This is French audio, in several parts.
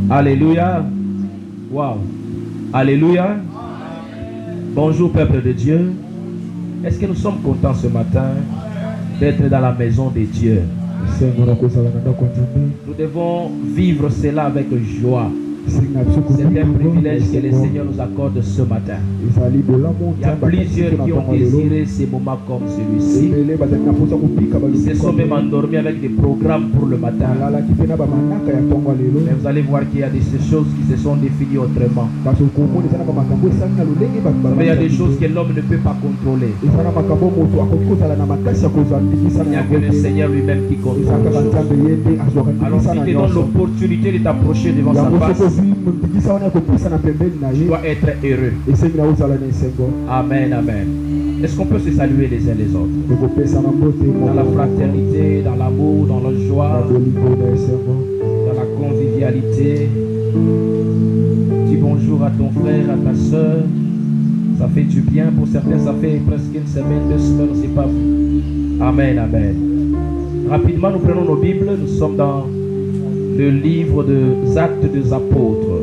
Alléluia. Wow. Alléluia. Bonjour peuple de Dieu. Est-ce que nous sommes contents ce matin d'être dans la maison de Dieu? Nous devons vivre cela avec joie. C'est un privilège que le Seigneur nous accorde ce matin. Il y a plusieurs qui ont désiré ces moments comme celui-ci. Ils se sont même endormis avec des programmes pour le matin. Mais vous allez voir qu'il y a des choses qui se sont définies autrement. Mais il y a des choses que l'homme ne peut pas contrôler. Il n'y a que le Seigneur lui-même qui contrôle. Alors si tu donnes l'opportunité de t'approcher devant sa face, tu dois être heureux. Amen, amen. Est-ce qu'on peut se saluer les uns les autres? Dans la fraternité, dans l'amour, dans la joie, dans la convivialité. Dis bonjour à ton frère, à ta soeur. Ça fait du bien. Pour certains, ça fait presque une semaine, 2 semaines, c'est pas vu. Amen, amen. Rapidement, nous prenons nos Bibles. Nous sommes dans le livre des Actes des Apôtres.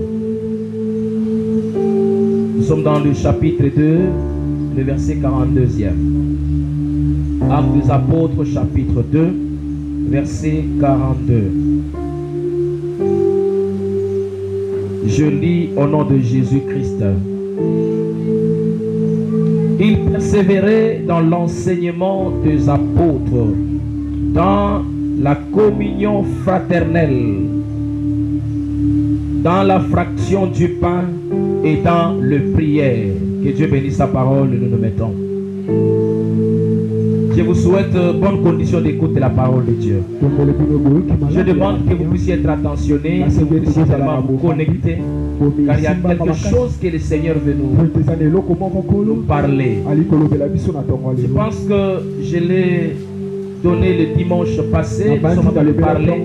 Nous sommes dans le chapitre 2, le verset 42e. Actes des Apôtres, chapitre 2, verset 42. Je lis au nom de Jésus-Christ. Il persévérait dans l'enseignement des apôtres, dans la communion fraternelle, dans la fraction du pain et dans le prière. Que Dieu bénisse sa parole et nous nous mettons. Je vous souhaite bonne condition d'écoute de la parole de Dieu. Je demande que vous puissiez être attentionnés, que vous puissiez vraiment vous connecter, car il y a quelque chose que le Seigneur veut nous parler. Je pense que je l'ai donné le dimanche passé. Nous sommes en train de parler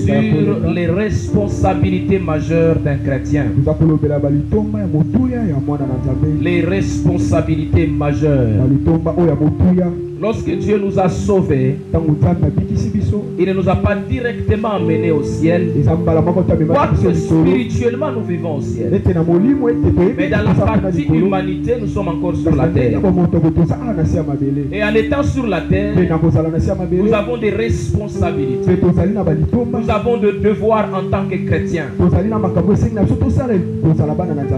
sur les responsabilités majeures d'un chrétien. Les responsabilités majeures. Lorsque Dieu nous a sauvés, il ne nous a pas directement amenés au ciel. Quoique spirituellement nous vivons au ciel, mais dans la partie humanité nous sommes encore sur la terre. Et en étant sur la terre, nous avons des responsabilités. Nous avons des devoirs en tant que chrétiens.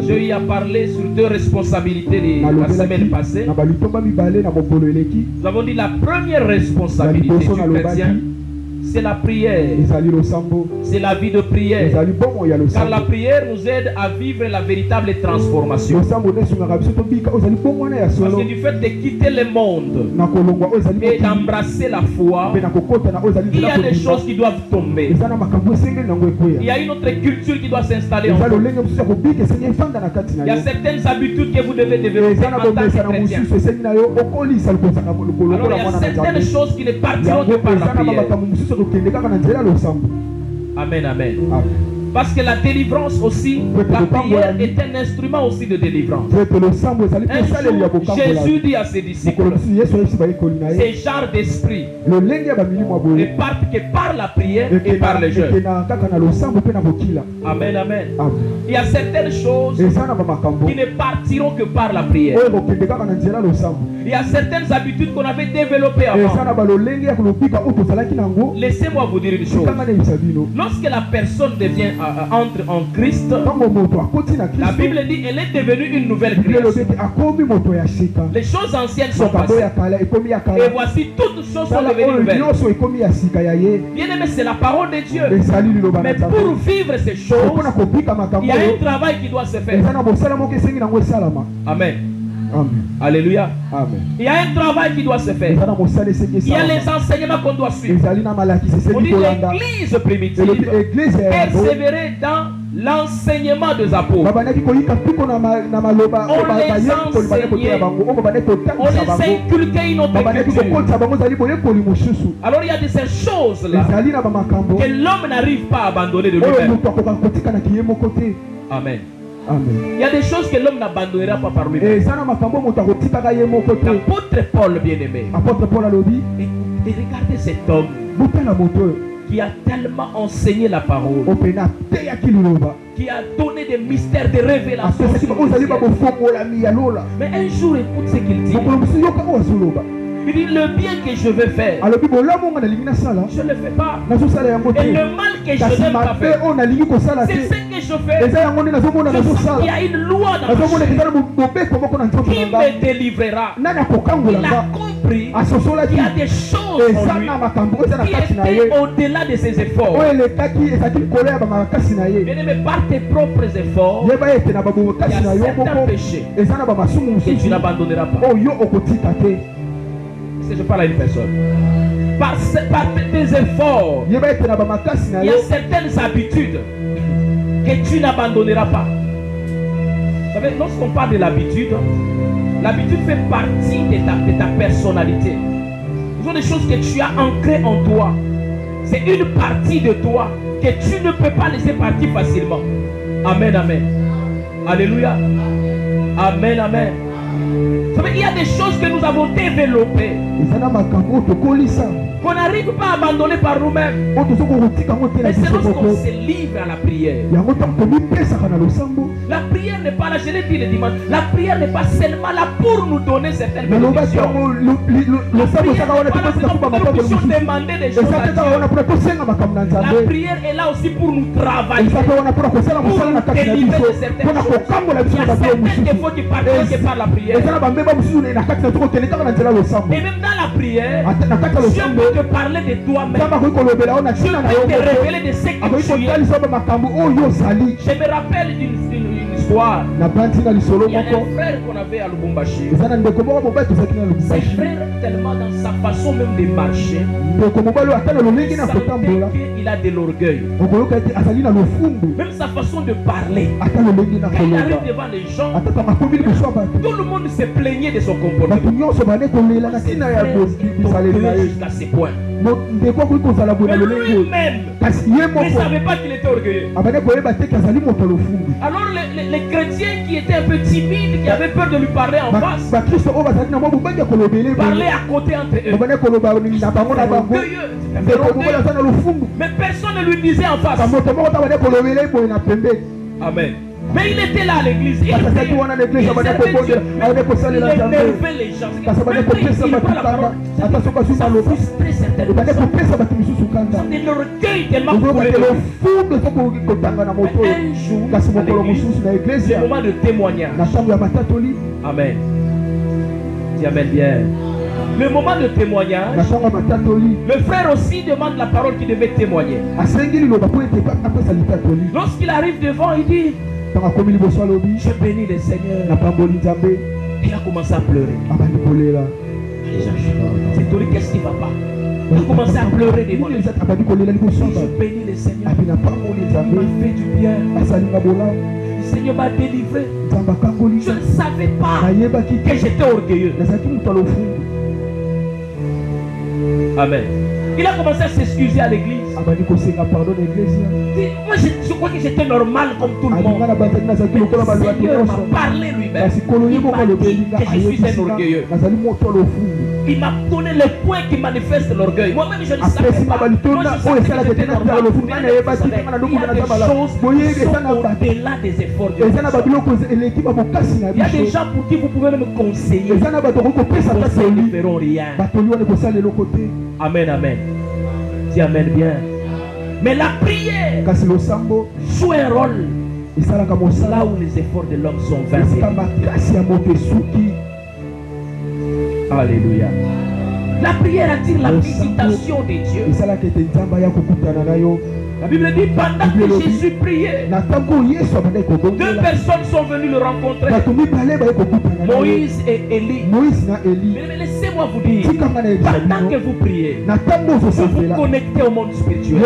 Je lui ai parlé sur 2 responsabilités la semaine passée. Nous avons dit la première responsabilité du chrétien, c'est la prière. C'est la vie de prière. Car la prière nous aide à vivre la véritable transformation. Parce que du fait de quitter le monde et d'embrasser la foi, il y a des choses qui doivent tomber. Il y a une autre culture qui doit s'installer en vous. Il y a certaines habitudes que vous devez développer en tant que chrétien. Alors il y a certaines choses qui ne partiront que par la prière. Amen, amen. Parce que la délivrance aussi, la prière est un instrument aussi de délivrance. Un jour, Jésus dit à ses disciples, ces genres d'esprit ne partent que par la prière et par le jeûne. Amen, amen. Il y a certaines choses qui ne partiront que par la prière. Il y a certaines habitudes qu'on avait développées avant. Laissez-moi vous dire une chose. Lorsque la personne devient entre en Christ, la Bible dit elle est devenue une nouvelle création. Les choses anciennes sont passées et voici toutes choses sont devenues nouvelles. Bien aimé, c'est la parole de Dieu. Mais pour vivre ces choses, il y a un travail qui doit se faire. Amen. Amen. Alléluia. Amen. Il y a un travail qui doit se faire. Il y a les enseignements qu'on doit suivre. On dit l'église primitive persévérer dans l'enseignement des apôtres. On les inculquait une autre culture. Alors il y a de ces choses-là que l'homme n'arrive pas à abandonner de lui-même. Amen. Amen. Il y a des choses que l'homme n'abandonnera pas par lui-même. L'apôtre Paul, bien aimé, et regardez cet homme. qui a tellement enseigné la parole, qui a donné des mystères, des révélations. Mais un jour, écoute ce qu'il dit. Il dit, le bien que je veux faire, je ne le fais pas. Et le mal que je n'aime pas faire, c'est ce que je fais. Je sens qu'il y a une loi dans ma chair qui me délivrera. Il a compris qu'il y a des choses en lui qui étaient au-delà de ses efforts. Mais par tes propres efforts, il y a certains péchés que tu n'abandonneras pas. Si je parle à une personne, par tes efforts, il y a certaines habitudes que tu n'abandonneras pas. Vous savez, lorsqu'on parle de l'habitude, l'habitude fait partie de ta personnalité. Ce sont des choses que tu as ancrées en toi. C'est une partie de toi que tu ne peux pas laisser partir facilement. Amen, amen. Alléluia. Amen, amen. Vous savez, il y a des choses que nous avons développées qu'on n'arrive pas à abandonner par nous-mêmes. Mais c'est lorsqu'on se livre à la prière. La prière n'est pas là, je l'ai dit le dimanche, la prière n'est pas seulement là pour nous donner certaines bénédictions. La prière n'est pas là seulement pour que nous puissions demander des choses à Dieu. La prière est là aussi pour nous travailler, pour nous délivrer de certaines choses. Il y a certains défauts qui partent par la prière. Et même dans la prière, Dieu peut te parler de toi-même. Dieu peut te révéler de ce que tu es. Je me rappelle d'une histoire. Il y a un frère qu'on avait à Lubumbashi. Ce frère, tellement dans sa façon même de marcher, il a de l'orgueil. Même sa façon de parler. Quand il arrive devant les gens, tout le monde se plaignait de son comportement. Jusqu'à ce point. Mais lui-même ne savait pas qu'il était orgueilleux. Alors les chrétiens qui étaient un peu timides, qui avaient peur de lui parler en face, parlaient à côté entre eux. C'est orgueilleux. Mais personne ne lui disait en face. Amen. Mais il était là à l'église. Il énervait les gens. Il prend la parole. Ça frustrait certaines personnes. C'est l'orgueil tellement coulé. Mais un jour, c'est le moment de témoignage. Amen. Dis amen bien. Le moment de témoignage, le frère aussi demande la parole qui devait témoigner. Lorsqu'il arrive devant, il dit: je bénis le Seigneur. Il a commencé à pleurer. C'est toi, qu'est-ce qui ne va pas? Il a commencé à pleurer devant lui. Je bénis le Seigneur. Il m'a fait du bien. Le Seigneur m'a délivré. Je ne savais pas que j'étais orgueilleux. Amen. Il a commencé à s'excuser à l'église. Moi je crois que j'étais normal comme tout le monde. Le Seigneur m'a parlé lui-même. Il m'a dit que je suis un orgueilleux. Il m'a donné le point qui manifeste l'orgueil. Moi-même je ne savais pas. Moi je savais que j'étais normal. Il y a des choses qui sont au-delà des efforts de Dieu. Il y a des gens pour qui vous pouvez même conseiller. Ils ne feront rien. Amen, amen. Dis amen bien. Mais la prière joue un rôle là où les efforts de l'homme sont vains. Alléluia. La prière attire la visitation de Dieu. La Bible dit pendant que Jésus priait, deux personnes sont venues le rencontrer, Moïse et Élie. Mais laissez-moi vous dire, pendant que vous priez, vous vous connectez au monde spirituel.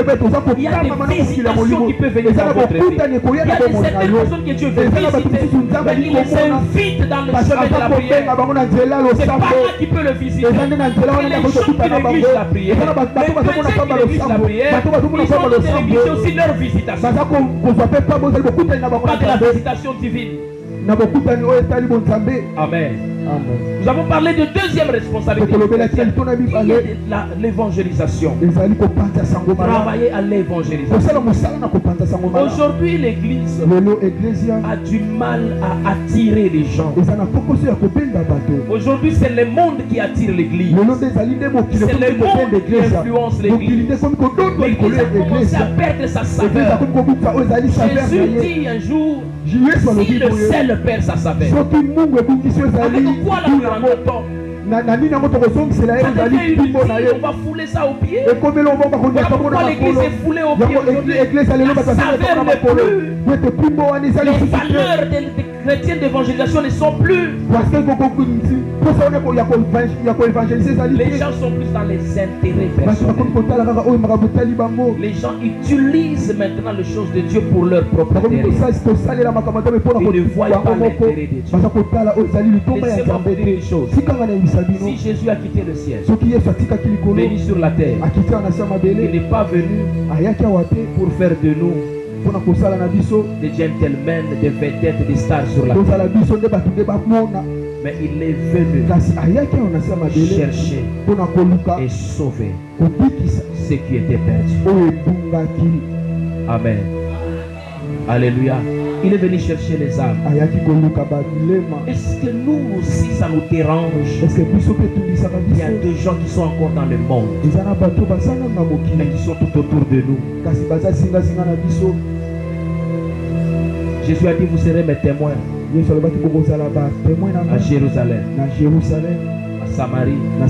Il y a des visitations qui peuvent venir dans votre vie. Il y a certaines personnes que Dieu veut visiter, mais il les invite dans le chemin de la prière. C'est pas là qu'il peut le visiter. Et les gens qui négligent la prière, les chrétiens qui négligent la prière, ils ont c'est aussi leur visitation. Pas de la visitation divine. Amen. Nous avons parlé de deuxième responsabilité, l'évangélisation. Travailler à l'évangélisation. Aujourd'hui, l'église a du mal à attirer les gens. Aujourd'hui, c'est le monde qui attire l'église. C'est le monde qui influence l'église. L'église a commencé à perdre sa saveur. Jésus dit un jour, si le sel perd sa saveur, avec quoi la prend-on? On va fouler ça au pied. Pourquoi l'église est foulée au pied aujourd'hui? La saveur n'est plus. Les valeurs des chrétiens d'évangélisation ne sont plus. Les gens sont plus dans les intérêts personnels. Les gens utilisent maintenant les choses de Dieu pour leur propre intérêt. Ils ne voient pas l'intérêt de Dieu. Laissez-moi vous dire une chose. Si Jésus a quitté le ciel, venu sur la terre, il n'est pas venu pour faire de nous des gentlemen, des vedettes, des stars sur la terre. Mais il est venu chercher et sauver ce qui était perdu. Amen. Alléluia. Il est venu chercher les âmes. Est-ce que nous aussi ça nous dérange? Il y a des gens qui sont encore dans le monde, mais qui sont tout autour de nous. Jésus a dit, vous serez mes témoins à Jérusalem, à Samarie, en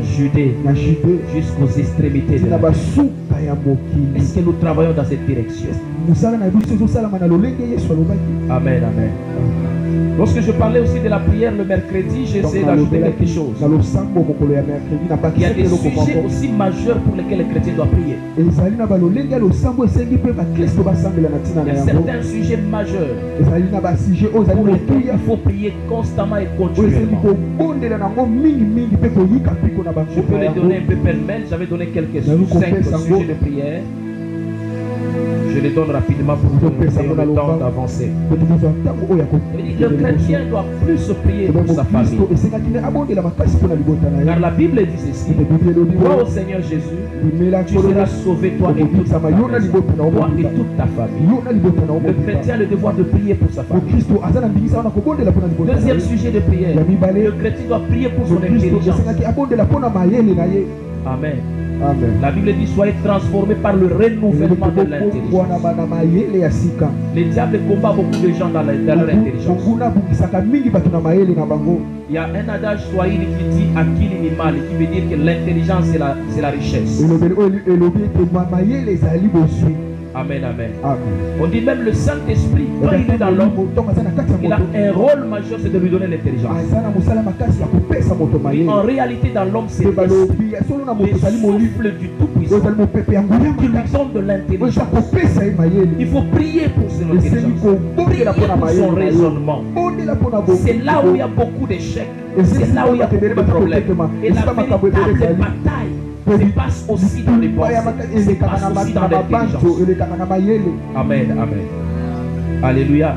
Judée, jusqu'aux extrémités de la terre. Est-ce que nous travaillons dans cette direction? Amen, amen. Lorsque je parlais aussi de la prière le mercredi, j'ai essayé d'ajouter quelque chose. Il y a des sujets aussi majeurs pour lesquels les chrétiens doivent prier. Il y a certains sujets majeurs pour lesquels il faut prier constamment et continuellement. Je peux les donner un peu pêle-mêle. J'avais donné quelques 5 sujets de prière. Je les donne rapidement pour que nous ayons le temps d'avancer. Le chrétien doit plus prier pour sa famille. Car la Bible dit ceci: toi au Seigneur Jésus, tu seras sauvé, toi et toute ta famille. Toi et toute ta famille. Le chrétien a le devoir de prier pour sa famille. Deuxième sujet de prière, le chrétien doit prier pour son intelligence. Amen. Amen. La Bible dit: soyez transformés par le renouvellement de l'intelligence. Le diable combat beaucoup de gens dans leur intelligence. Il y a un adage swahili qui dit akili ni mali, qui veut dire que l'intelligence c'est la richesse. Amen, amen. On dit même le Saint-Esprit, quand il est dans l'homme, il a un rôle majeur, c'est de lui donner l'intelligence. Et en réalité, dans l'homme, c'est l'esprit, le souffle du Tout-Puissant qui lui donne de l'intelligence. Il faut prier pour son intelligence, prier pour son raisonnement. C'est là où il y a beaucoup d'échecs, c'est là où il y a beaucoup de problèmes. Et la véritable bataille se passe aussi dans les pensées, se passe aussi dans l'intelligence. Amen, amen. Alléluia.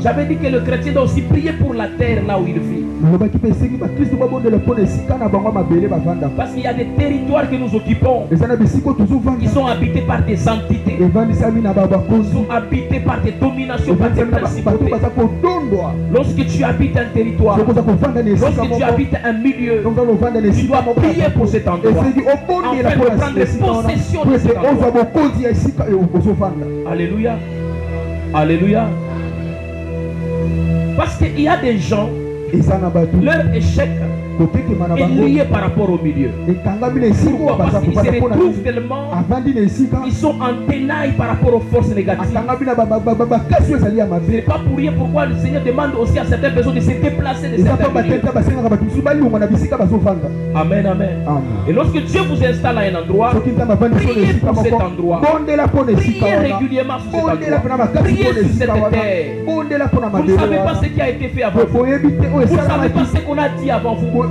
J'avais dit que le chrétien doit aussi prier pour la terre là où il vit. Parce qu'il y a des territoires que nous occupons qui sont habités par des entités, qui sont habités par des dominations, par des principautés. Lorsque tu habites un territoire, lorsque tu habites un milieu, tu dois prier pour cet endroit, afin de prendre possession de cet endroit. Alléluia. Alléluia. Parce qu'il y a des gens, leur échec est lié par rapport au milieu. Pourquoi? Parce qu'ils se retrouvent tellement, ils sont en tenaille par rapport aux forces négatives. Ce n'est pas pour rien pourquoi le Seigneur demande aussi à certaines personnes de se déplacer de certains milieux. Amen, amen. Et lorsque Dieu vous installe à un endroit, priez pour cet endroit. Priez régulièrement sur cet endroit. Priez sur cette terre. Vous ne savez pas ce qui a été fait avant vous. Vous ne savez pas ce qu'on a dit avant vous.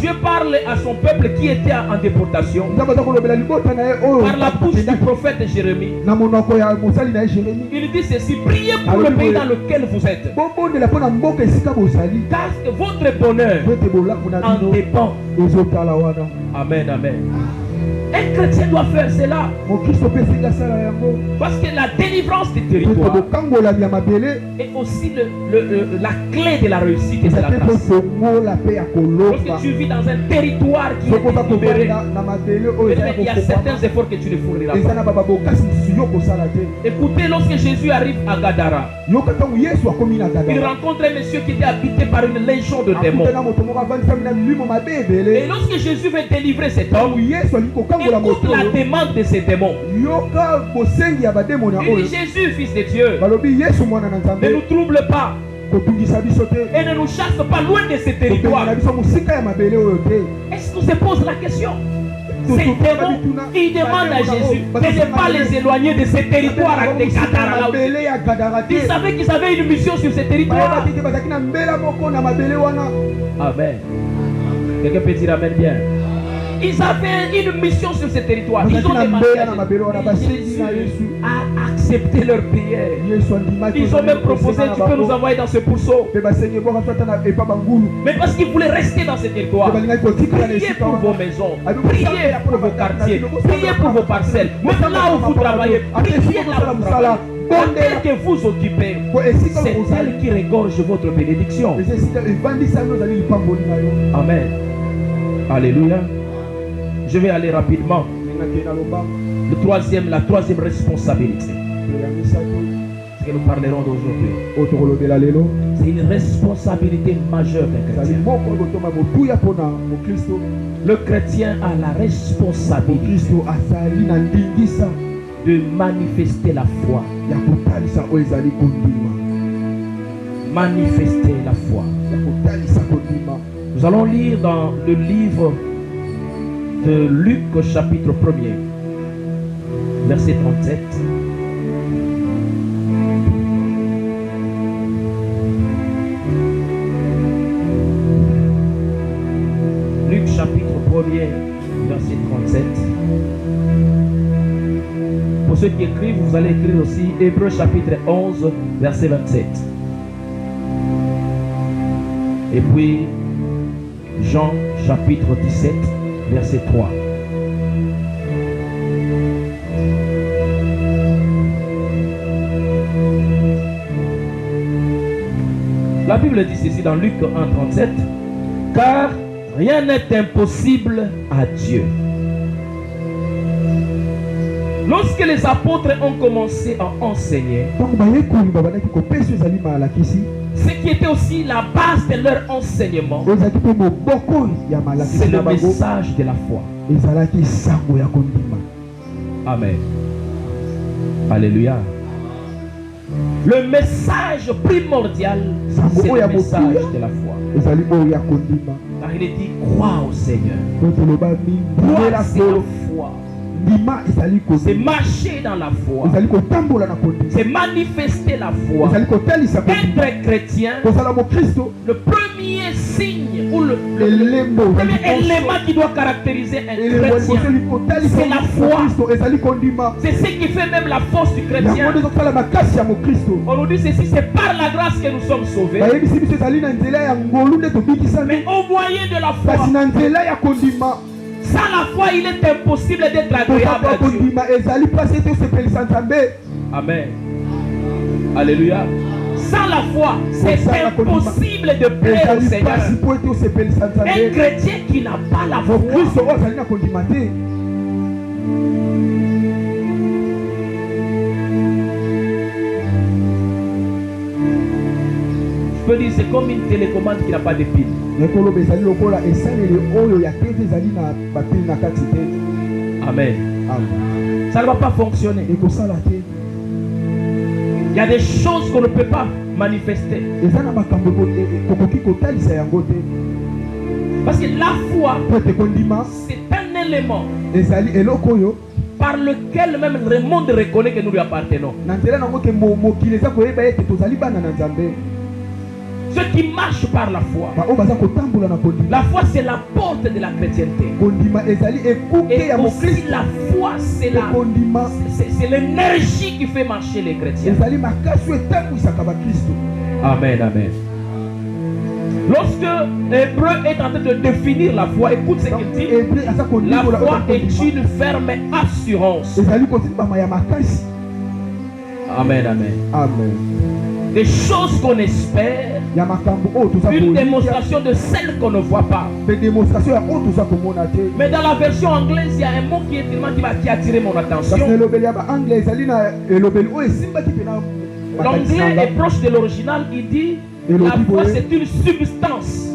Dieu parle à son peuple qui était en déportation par la bouche du prophète Jérémie. Il dit ceci: priez pour le pays dans lequel vous êtes, car votre bonheur en dépend. Amen, amen. Un chrétien doit faire cela, parce que la délivrance des territoires est aussi la clé de la réussite et de la grâce. Lorsque tu vis dans un territoire qui est libéré, il y a certains efforts que tu ne fourniras pas. Écoutez, lorsque Jésus arrive à Gadara, il rencontre un monsieur qui était habité par une légion de démons. Et lorsque Jésus veut délivrer cet homme, écoute la demande de ces démons. Il dit: Jésus, fils de Dieu, ne nous trouble pas et ne nous chasse pas loin de ces territoires. Est-ce qu'on se pose la question? Ces démons, ils demandent à Jésus de ne pas les éloigner de ces territoires de Gadara. Ils savaient qu'ils avaient une mission sur ces territoires. Amen. Quelqu'un peut dire amen bien? Ils avaient une mission sur ce territoire. Ils ont demandé à Jésus à accepter leur prière. Ils ont même proposé: tu peux nous envoyer dans ce pourceau. Mais parce qu'ils voulaient rester dans ce territoire, priez pour vos maisons, priez pour vos quartiers, priez pour vos parcelles. Même là où vous travaillez, priez là où vous travaillez. La terre que vous occupez, c'est elle qui regorge votre bénédiction. Amen. Alléluia. Je vais aller rapidement. La troisième responsabilité que nous parlerons d'aujourd'hui, c'est une responsabilité majeure d'un chrétien. Le chrétien a la responsabilité de manifester la foi. Manifester la foi. Nous allons lire dans le livre de Luc chapitre 1er, verset 37. Luc chapitre 1er, verset 37. Pour ceux qui écrivent, vous allez écrire aussi Hébreux chapitre 11, verset 27. Et puis Jean chapitre 17, verset 3. La Bible dit ceci dans Luc 1, 37. Car rien n'est impossible à Dieu. Lorsque les apôtres ont commencé à enseigner, ce qui était aussi la base de leur enseignement, c'est le message de la foi. Amen. Alléluia. Le message primordial, c'est le message de la foi. Car il est dit: crois au Seigneur. Croire, c'est la foi. C'est marcher dans la foi. C'est manifester la foi. Être chrétien, le premier signe ou le premier élément qui doit caractériser un chrétien, c'est la foi. C'est ce qui fait même la force du chrétien. On nous dit ceci: c'est par la grâce que nous sommes sauvés, mais au moyen de la foi. Sans la foi, il est impossible d'être agréable à Dieu. Amen. Alléluia. Sans la foi, c'est impossible de plaire au Seigneur. Un chrétien qui n'a pas la foi, je peux dire, c'est comme une télécommande qui n'a pas de pile. Amen. Ça ne va pas fonctionner. Il y a des choses qu'on ne peut pas manifester. Parce que la foi, c'est un élément par lequel même le monde reconnaît que nous lui appartenons. Ceux qui marchent par la foi. La foi, c'est la porte de la chrétienté. Et aussi la foi, c'est l'énergie qui fait marcher les chrétiens. Amen, amen. Lorsque Hébreu est en train de définir la foi, écoute ce qu'il dit. La foi est une ferme assurance. Amen, amen. Amen. Des choses qu'on espère, une démonstration de celles qu'on ne voit pas. Mais dans la version anglaise, il y a un mot qui a attiré mon attention. L'anglais est proche de l'original. Il dit la foi c'est une substance.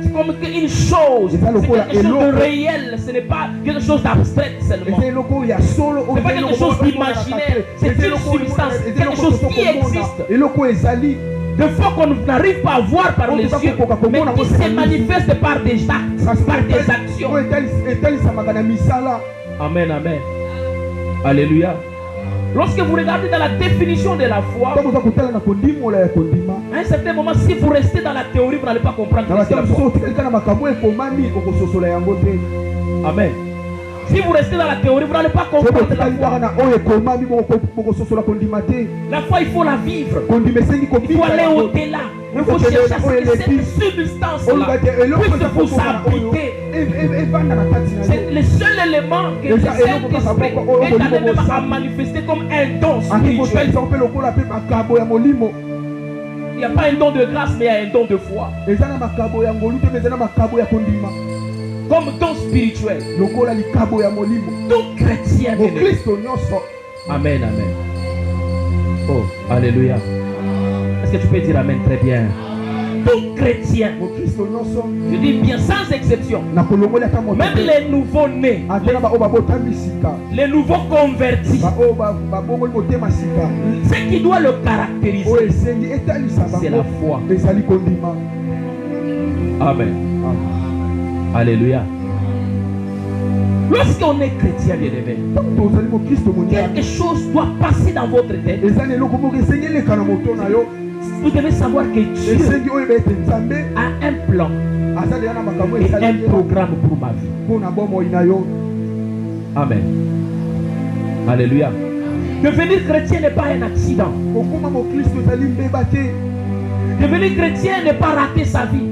C'est comme une chose, c'est quelque chose de réel, ce n'est pas quelque chose d'abstrait seulement. Ce n'est pas quelque chose d'imaginaire, c'est une substance, quelque chose qui existe. Des fois qu'on n'arrive pas à voir par les yeux, mais qui se manifeste par des actes, par des actions. Amen, amen. Alléluia. Lorsque vous regardez dans la définition de la foi, à un certain moment, si vous restez dans la théorie, vous n'allez pas comprendre ce que c'est la foi. Amen. Si vous restez dans la théorie, vous n'allez pas comprendre la foi. La foi, il faut la vivre. Il faut aller au-delà. Il faut chercher à ce que cette substance-là puisse vous habiter. C'est le seul élément que le Saint-Esprit est allé même à manifester comme un don spirituel. Il n'y a pas un don de grâce, mais il y a un don de foi. Comme don spirituel. Tout chrétien. Amen, amen. Oh, alléluia. Est-ce que tu peux dire amen très bien? Tout chrétien, je dis bien sans exception, même les nouveaux-nés, les nouveaux convertis, ce qui doit le caractériser, c'est la foi. Amen. Alléluia. Lorsqu'on est chrétien, bien-aimé, quelque chose doit passer dans votre tête. Vous devez savoir que Dieu a un plan et un programme pour ma vie. Amen. Alléluia. Devenir chrétien n'est pas un accident. Devenir chrétien n'est pas rater sa vie.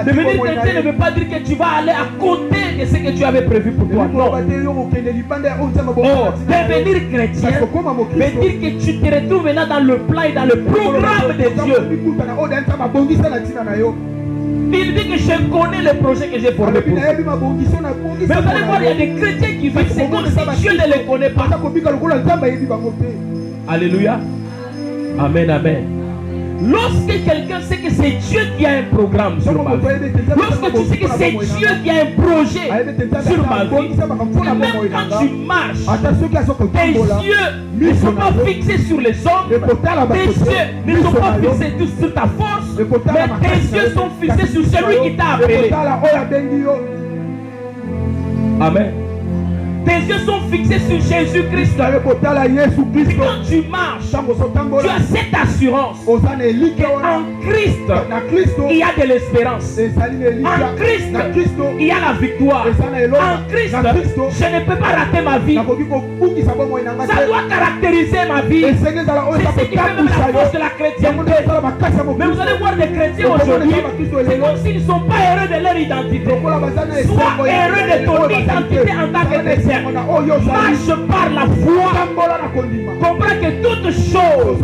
Devenir chrétien ne veut pas dire que tu vas aller à côté de ce que tu avais prévu pour toi. Non. Devenir chrétien veut dire que tu te retrouves maintenant dans le plan et dans le programme de Dieu. Il dit que je connais le projet que j'ai formé pour vous. Mais vous allez voir, il y a des chrétiens qui vivent. C'est comme si Dieu ne les connaît pas. Alléluia. Amen, amen. Lorsque quelqu'un sait que c'est Dieu qui a un programme sur ma vie, lorsque tu sais que c'est Dieu qui a un projet sur ma vie, même quand tu marches, tes yeux ne sont pas fixés sur les hommes, tes yeux ne sont pas fixés sur ta force, mais tes yeux sont fixés sur celui qui t'a appelé. Amen. Tes yeux sont fixés sur Jésus-Christ. Quand tu marches, tu as cette assurance qu'en Christ, il y a de l'espérance. En Christ, il y a la victoire. En Christ, je ne peux pas rater ma vie. Ça doit caractériser ma vie. C'est ce qui fait même la force de la chrétienté. Mais vous allez voir des chrétiens aujourd'hui, c'est comme s'ils ne sont pas heureux de leur identité. Sois heureux de ton identité en tant que chrétien. Marche par la foi. Comprends que toute chose,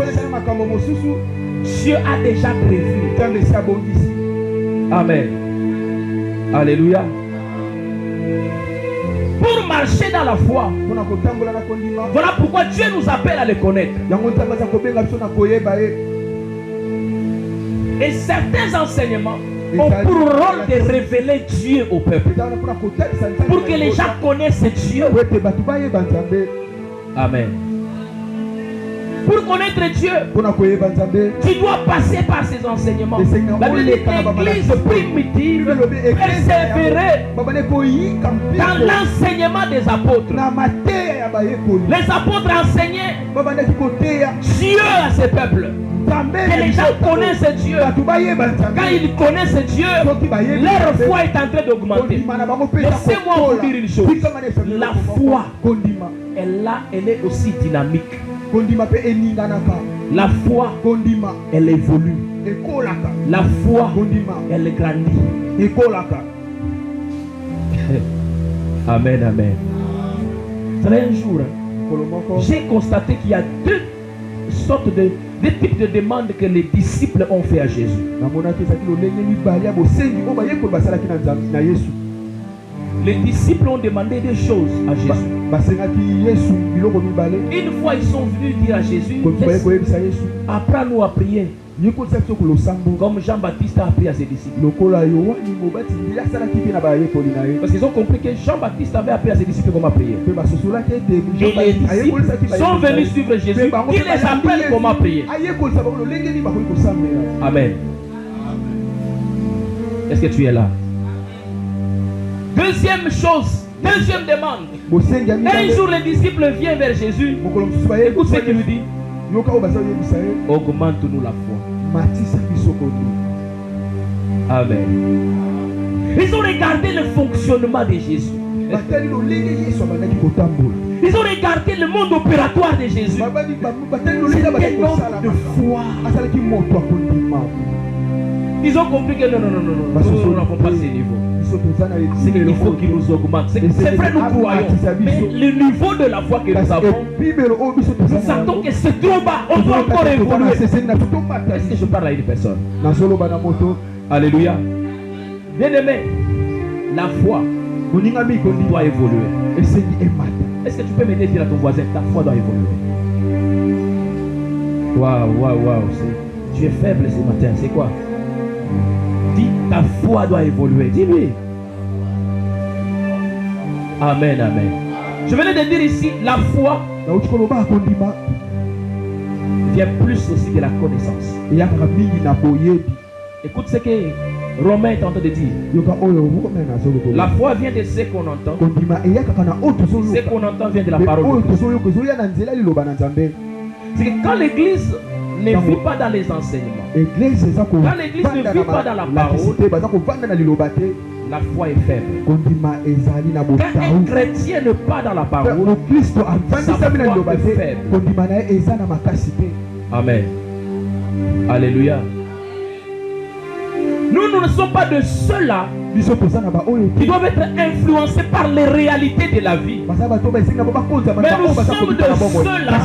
Dieu a déjà prévu. Amen. Alléluia. Pour marcher dans la foi, voilà pourquoi Dieu nous appelle à le connaître. Et certains enseignements ont pour rôle de révéler Dieu au peuple, pour que les gens connaissent Dieu. Amen. Pour connaître Dieu, tu dois passer par ses enseignements. La Bible dit que l'Église primitive persévérait dans l'enseignement des apôtres. Les apôtres enseignaient Dieu à ses peuples. Et les gens connaissent Dieu. Quand ils connaissent Dieu, leur foi est en train d'augmenter. Laissez-moi vous dire une chose. La foi, elle est aussi dynamique. La foi, elle évolue. La foi, elle grandit. Amen, amen. Vous savez, un jour, j'ai constaté qu'il y a deux types de demandes que les disciples ont fait à Jésus. Les disciples ont demandé des choses à Jésus. Une fois, ils sont venus dire à Jésus, apprends-nous à prier. Comme Jean-Baptiste a appris à ses disciples. Parce qu'ils ont compris que Jean-Baptiste avait appris à ses disciples comment prier. Et les disciples sont venus suivre Jésus. Il les appelle comment prier. Amen. Est-ce que tu es là? Deuxième chose, deuxième demande. Un jour, les disciples viennent vers Jésus. Écoute ce qu'il lui dit. Augmente-nous la foi. Amen. Ils ont regardé le fonctionnement de Jésus. Ils ont regardé le monde opératoire de Jésus. C'est un homme de foi. Ils ont compris que non, nous n'avons pas ces niveaux. C'est qu'il faut qu'il nous augmente. C'est vrai, nous croyons. Mais le niveau de la foi que nous avons, nous sentons que c'est trop bas. On doit encore évoluer. Est-ce que je parle à une personne? Alléluia. Bien aimé, la foi doit évoluer. Est-ce que tu peux m'aider à dire à ton voisin, ta foi doit évoluer? Waouh. Tu es faible ce matin, c'est quoi? Dis, ta foi doit évoluer. Dis-lui. Amen, amen. Je venais de dire ici, la foi vient plus aussi de la connaissance. Écoute ce que Romain est en train de dire. La foi vient de ce qu'on entend. Ce qu'on entend vient de la parole de Dieu. C'est que quand l'église ne vit pas dans les enseignements, quand l'église ne vit pas dans la parole, la foi est faible. Quand un chrétien ne pas dans la parole, sa foi est faible. Amen. Alléluia. Nous ne sommes pas de ceux-là qui doivent être influencés par les réalités de la vie. Mais nous sommes de ceux-là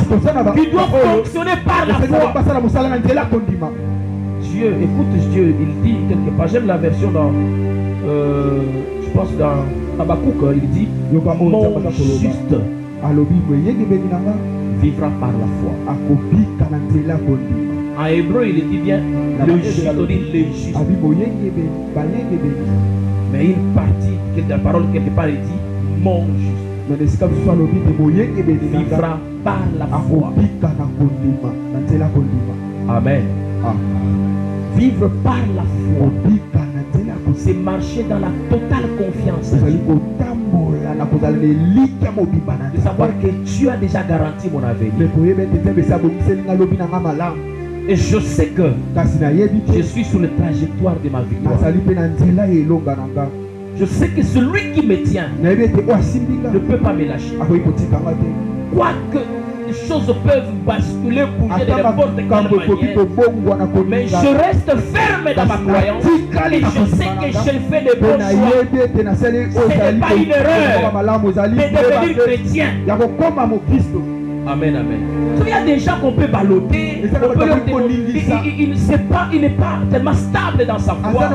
qui doivent fonctionner par la foi. Dieu, écoute Dieu, il dit quelque part, j'aime la version dans, je pense dans Habakkuk, il dit, mon juste vivra par la foi. En hébreu, il dit bien, le juste, on dit le juste. Mais une partie de la parole, quelque part, il dit, mon juste vivra par la foi. Amen. Vivre par la foi, c'est marcher dans la totale confiance. De savoir que Dieu a déjà garanti mon avenir. Et je sais que je suis sur la trajectoire de ma victoire. Je sais que celui qui me tient ne peut pas me lâcher. Quoique les choses peuvent basculer, bouger de n'importe quelle manière, mais je reste ferme dans ma croyance et je sais que je fais des bons choix. Ce n'est pas une erreur de devenir chrétien. Amen, amen. Il y a des gens qu'on peut balloter, il n'est pas tellement stable dans sa foi.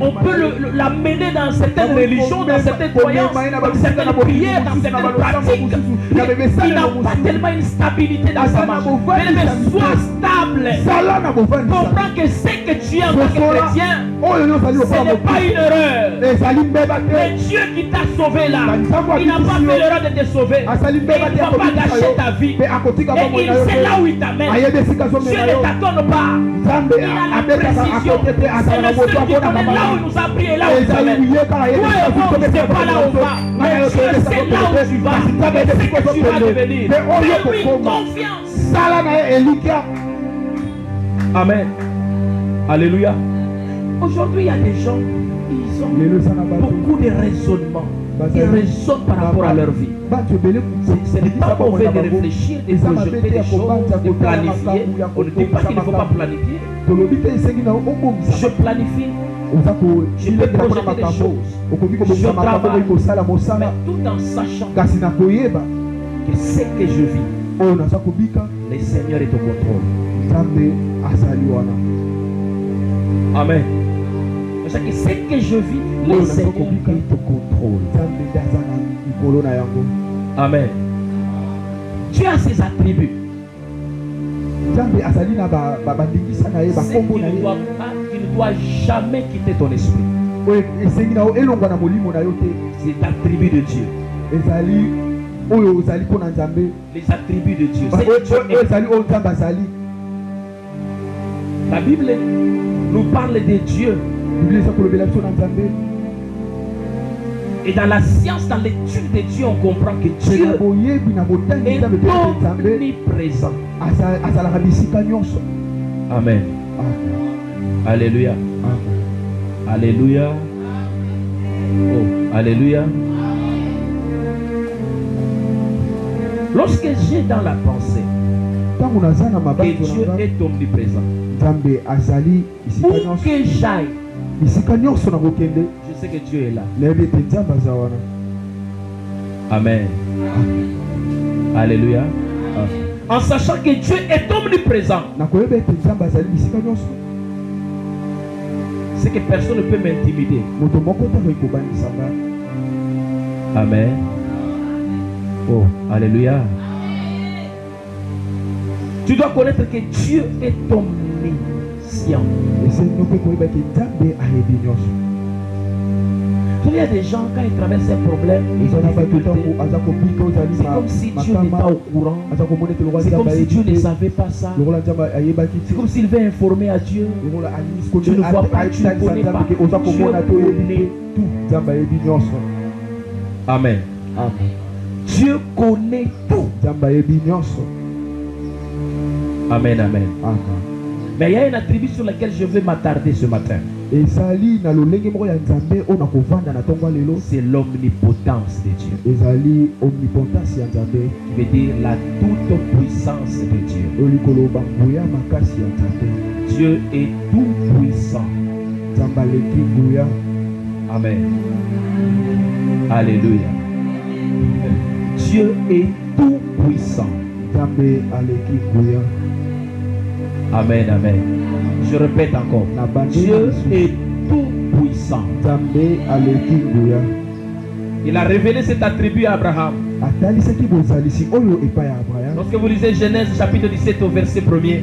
On peut l'amener dans certaines religions, dans certaines croyances, dans certaines prières, dans certaines pratiques. Il n'a pas tellement une stabilité dans sa marche. Mais sois stable. Comprends que ce que tu es en tant que chrétien, ce n'est pas une erreur. Mais Dieu qui t'a sauvé là, il n'a pas fait l'erreur de te sauver. Mais il va n'ont pas gâché ta vie. Et il sait là où il t'amène. Dieu ne t'attend pas. Il a la précision. C'est le seul qui connaît là où il nous a pris et là où il t'amène. Toi et moi, on ne sait pas là où on va. Mais Dieu sait là où tu vas. Il sait que tu vas devenir. Fais-lui confiance. Amen. Alléluia. Aujourd'hui, il y a des gens, ils ont beaucoup de raisonnements. Ils raisonnent par rapport à leur vie. Ce n'est pas mauvais de réfléchir, de projeter des choses, de planifier. On ne dit pas qu'il ne faut pas planifier. Je planifie. Je peux projeter des choses. Je travaille. Mais tout en sachant que ce que je vis, le Seigneur est au contrôle. Amen. Parce que ce que je vis, le Seigneur est au contrôle. Amen. Dieu a ses attributs. Tu ne dois jamais quitter ton esprit. C'est l'attribut de Dieu. Les attributs de Dieu. La Bible nous parle de Dieu. Et dans la science, dans l'étude de Dieu, on comprend que Dieu est omniprésent. Amen. Alléluia. Alléluia. Oh, alléluia. Lorsque j'ai dans la pensée que Dieu est omniprésent, où que j'aille, je sais que Dieu est là. Amen. Alléluia. En sachant que Dieu est omniprésent, c'est que personne ne peut m'intimider. Amen. Oh, alléluia. Tu dois connaître que Dieu est omniscient. Il y a des gens, quand ils traversent un problème, ils ont des difficultés. C'est comme si Dieu n'était pas au courant. C'est comme si Dieu ne savait pas ça. C'est comme s'il veut informer à Dieu. Tu ne vois pas, tu ne connais pas. Dieu connaît tout. Amen. Dieu connaît tout. Amen, amen. Mais il y a un attribut sur lequel je veux m'attarder ce matin. C'est l'omnipotence de Dieu. Qui veut dire la toute puissance de Dieu. Dieu est tout puissant. Amen. Alléluia. Dieu est tout puissant. Amen, amen. Je répète encore. Dieu est tout puissant. Il a révélé cet attribut à Abraham. Lorsque vous lisez Genèse chapitre 17 au verset 1er.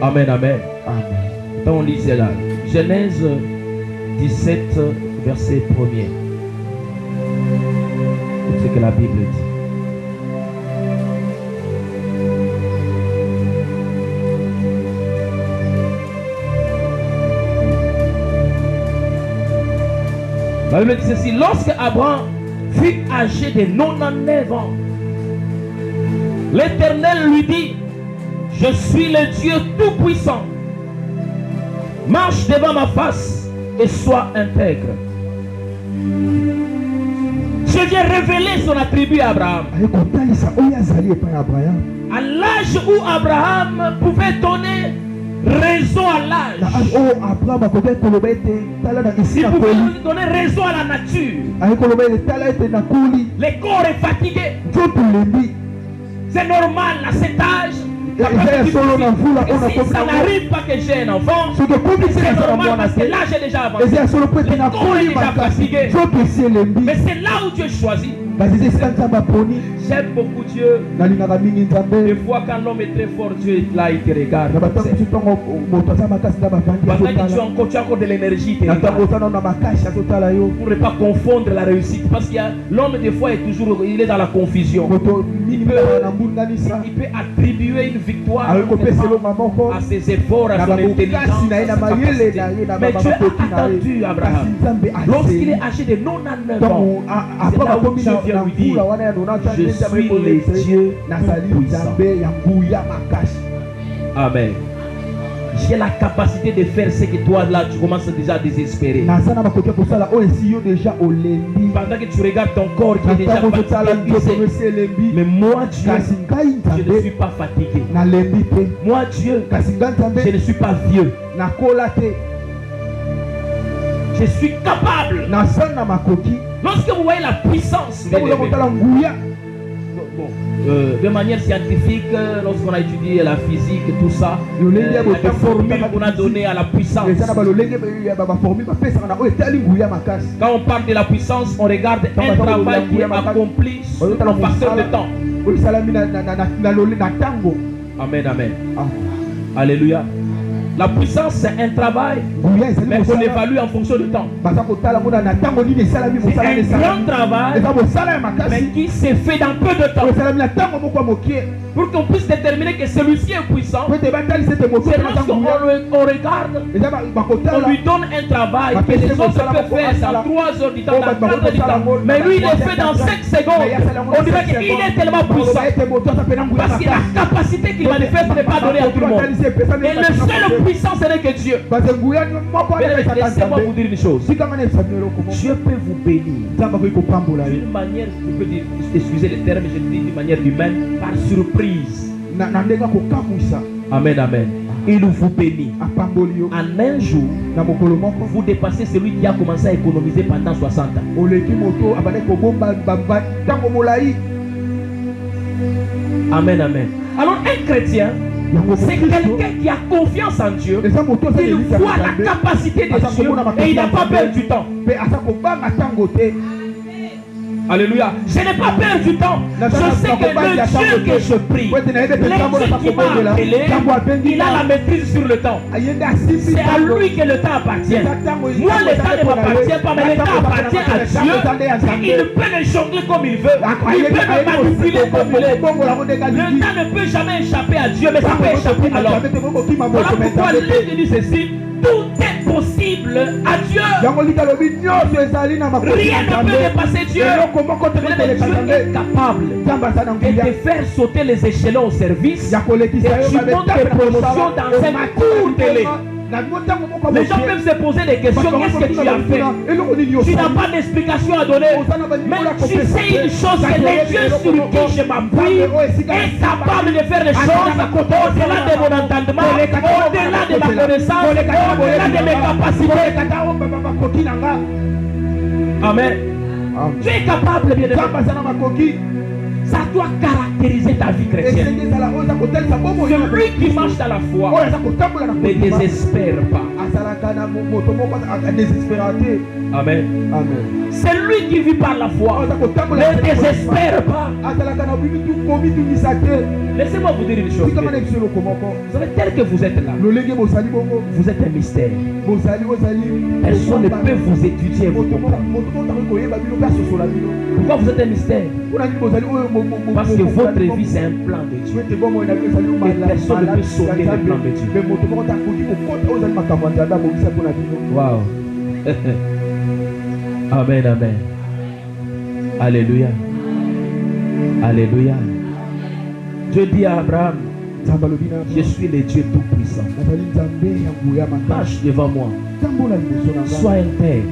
Amen, amen. Quand on lisait là, Genèse 17 verset 1er. C'est ce que la Bible dit. La Bible dit ceci: lorsque Abraham fut âgé de 99 ans, l'Éternel lui dit: je suis le Dieu tout-puissant. Marche devant ma face et sois intègre. Je viens révéler son attribut à Abraham. À l'âge où Abraham pouvait donner raison à l'âge, il pouvait donner raison à la nature. Le corps est fatigué. C'est normal à cet âge. Si ça n'arrive pas que j'ai un enfant, c'est normal parce que l'âge est déjà avancé. Le corps est déjà fatigué. Mais c'est là où Dieu choisit. J'aime beaucoup Dieu. Des fois, quand l'homme est très fort, Dieu est là, il te regarde. Pendant que tu as encore de l'énergie, pour ne pas confondre la réussite. Parce que l'homme, des fois, il est dans la confusion. Il peut attribuer une victoire à ses efforts, à son intelligence, à sa capacité. Mais Dieu a attendu Abraham. Lorsqu'il est âgé de 99 ans, c'est là où Dieu vient lui dire, je suis le Dieu tout-puissant. Amen. J'ai la capacité de faire ce que toi là tu commences déjà à désespérer. Pendant que tu regardes ton corps qui est déjà fatigué, mais moi Dieu, je ne suis pas fatigué. Moi Dieu, je ne suis pas vieux. Je suis capable. Lorsque vous voyez la puissance de manière scientifique, lorsqu'on a étudié la physique et tout ça, la formule qu'on a donnée à la puissance. Quand on parle de la puissance, on regarde un travail qui est accompli sur un facteur de temps. Amen, amen. Alléluia. La puissance, c'est un travail, mais on évalue en fonction du temps. C'est un grand travail, mais qui s'est fait dans peu de temps. Pour qu'on puisse déterminer que celui-ci est puissant, c'est lorsqu'on regarde, on lui donne un travail que les autres peuvent faire dans 3 heures du temps, dans 4 heures du temps. Mais lui, il le fait dans 5 secondes. On dirait qu'il est tellement puissant. Parce que la capacité qu'il manifeste n'est pas donnée à tout le monde. Et le seul puissant, ce n'est que Dieu. Laissez-moi vous dire une chose. Dieu peut vous bénir d'une manière, vous pouvez dire, excusez les termes, je le dis d'une manière humaine, par surprise. Amen, amen. Il vous bénit. En un jour, vous dépassez celui qui a commencé à économiser pendant 60 ans. Amen, amen. Alors un chrétien, c'est quelqu'un qui a confiance en Dieu. Il voit la capacité de Dieu et il n'a pas peur du temps. Alléluia. Je n'ai pas peur du temps. Je sais que le Dieu que je prie, le Dieu qui m'a appelé, il a la maîtrise sur le temps. C'est à lui que le temps appartient. Moi, le temps ne m'appartient pas, mais le temps appartient à Dieu. Il peut le jongler comme il veut. Il peut le manipuler comme il est. Le temps ne peut jamais échapper à Dieu, mais ça peut échapper à l'homme. Voilà pourquoi l'Église dit ceci. Tout est possible à Dieu. Rien ne peut dépasser Dieu. Mais Dieu est capable de te faire sauter les échelons au service. Et tu montes tes promotions dans un court délai. Les gens peuvent se poser des questions. Qu'est-ce que tu as fait? Tu n'as pas d'explication à donner. Mais tu sais une chose, que le Dieu sur qui je m'appuie est capable de faire des choses au-delà de mon entendement, au-delà de ma connaissance, au-delà de mes capacités. Amen. Tu es capable, bien aimé. Ça doit caractériser ta vie chrétienne. Celui qui marche dans la foi ne désespère pas. Amen. C'est lui qui vit par la foi. Ne désespère pas. Laissez-moi vous dire une chose. Vous savez, tel que vous êtes là, vous êtes un mystère. Personne ne peut vous étudier et vous comprendre. Pourquoi vous êtes un mystère? Parce que votre vie c'est un plan de Dieu. Et personne ne peut sonner le plan de Dieu. Wow. Amen, amen. Alléluia. Alléluia. Dieu dit à Abraham, je suis le Dieu tout-puissant. Marche devant moi. Sois intègre.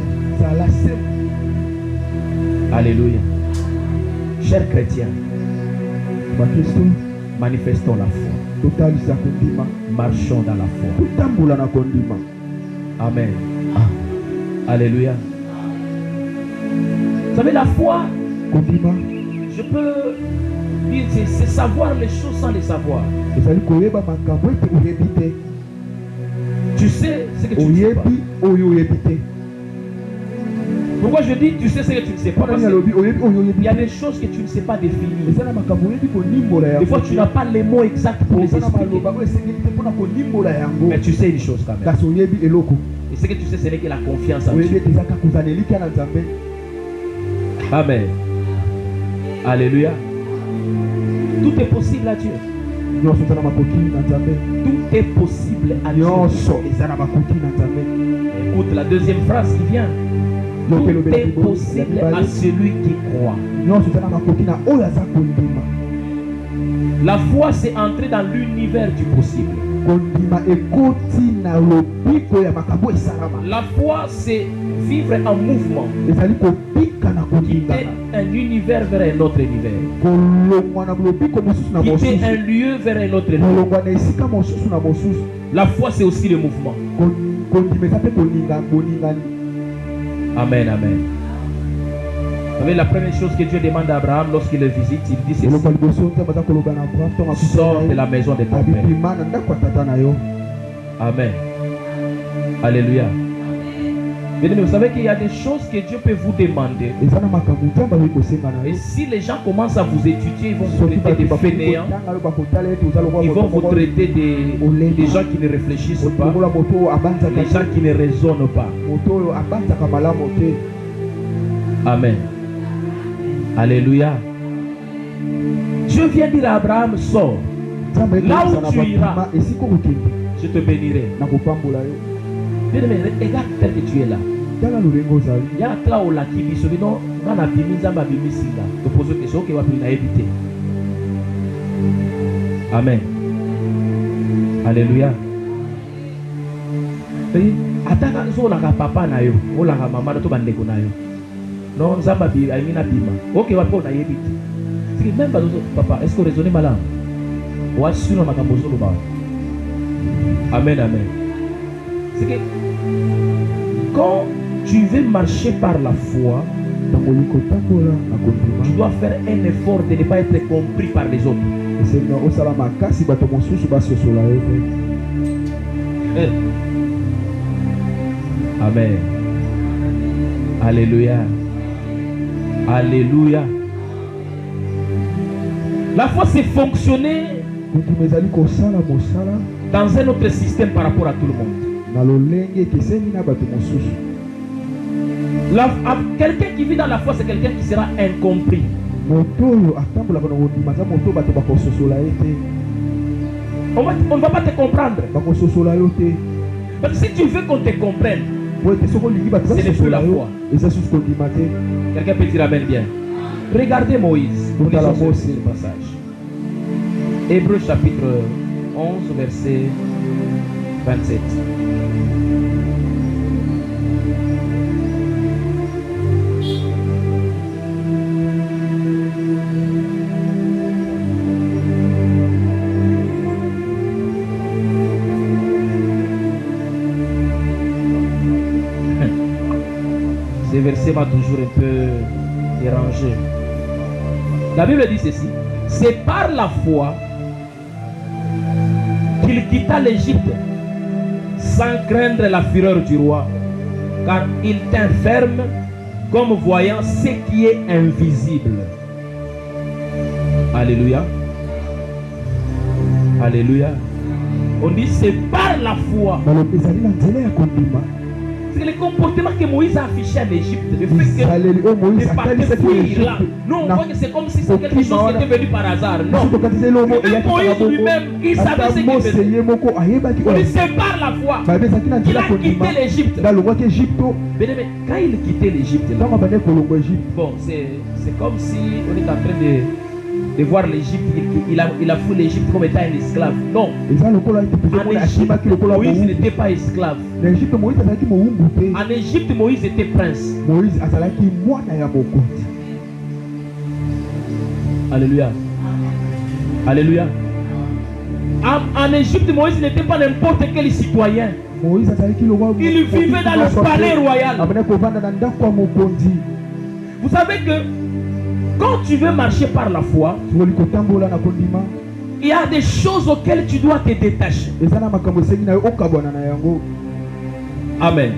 Alléluia. Chers chrétiens, manifestons la foi. Marchons dans la foi. Amen. Alléluia. Vous savez, la foi, je peux dire, c'est savoir les choses sans les savoir. Tu sais ce que tu ne sais pas. Pourquoi je dis tu sais ce que tu ne sais pas? Parce il y a des choses que tu ne sais pas définir. Des fois tu n'as pas les mots exacts pour les expliquer. Mais tu sais une chose quand même. Et ce que tu sais, ce n'est que la confiance en Dieu. Amen. Alléluia. Tout est possible à Dieu. Tout est possible à Dieu. Écoute la deuxième phrase qui vient. Tout est possible à celui qui croit. La foi, c'est entrer dans l'univers du possible. La foi, c'est vivre en mouvement. Quitter un univers vers un autre univers. Quitter un lieu vers un autre lieu. La foi, c'est aussi le mouvement. Amen, amen. Vous savez, la première chose que Dieu demande à Abraham lorsqu'il le visite, il dit ceci: sors de la maison de ton père. Amen. Alléluia. Vous savez qu'il y a des choses que Dieu peut vous demander. Et si les gens commencent à vous étudier, ils vont vous traiter des fainéants. Ils vont vous traiter des gens qui ne réfléchissent pas, des gens qui ne raisonnent pas. Amen. Alléluia. Dieu vient dire à Abraham: sors. Là où tu iras, je te bénirai. Regarde tel que tu es là. Il y a un là où la qui vit, non, on a bimi, zamba bimi singa. Tu poses une question qui va plus éviter. Amen. Alléluia. Ataka so la papa na yo, o la mama to bandeko na yo. Non, zamba bi aimina bima. OK, wa po na yebite. C'est même pas papa, est-ce que raisonner malin? Wa sino makambo zo ba. Amen, amen. C'est que quand tu veux marcher par la foi, tu dois faire un effort de ne pas être compris par les autres. Amen. Alléluia. Alléluia. La foi, c'est fonctionner dans un autre système par rapport à tout le monde. Quelqu'un qui vit dans la foi, c'est quelqu'un qui sera incompris. On ne va pas te comprendre. Parce que si tu veux qu'on te comprenne, ce n'est plus la foi. Quelqu'un peut dire amen bien. Regardez Moïse. Pour le passage. Hébreux chapitre 11, verset 27. Ce verset m'a toujours un peu dérangé. La Bible dit ceci: c'est par la foi qu'il quitta l'Égypte sans craindre la fureur du roi, car il tint ferme comme voyant ce qui est invisible. Alléluia. Alléluia. On dit c'est par la foi. C'est le comportement que Moïse a affiché en Égypte. Le fait que partait fuir là. Non, on voit que c'est comme si c'était quelque chose qui était venu par hasard. Non. Même Moïse lui-même, il savait ce qu'il faisait. On dit c'est par la foi qu'il a quitté l'Égypte. Mais quand il quittait l'Égypte, bon, c'est comme si on est en train de voir l'Égypte, il a foutu l'Égypte comme étant un esclave. Non. En Égypte, Moïse n'était pas esclave. En Égypte, Moïse était prince. Alléluia. Alléluia. En Égypte, Moïse n'était pas n'importe quel citoyen. Il vivait dans le palais royal. Vous savez que quand tu veux marcher par la foi, il y a des choses auxquelles tu dois te détacher. Amen.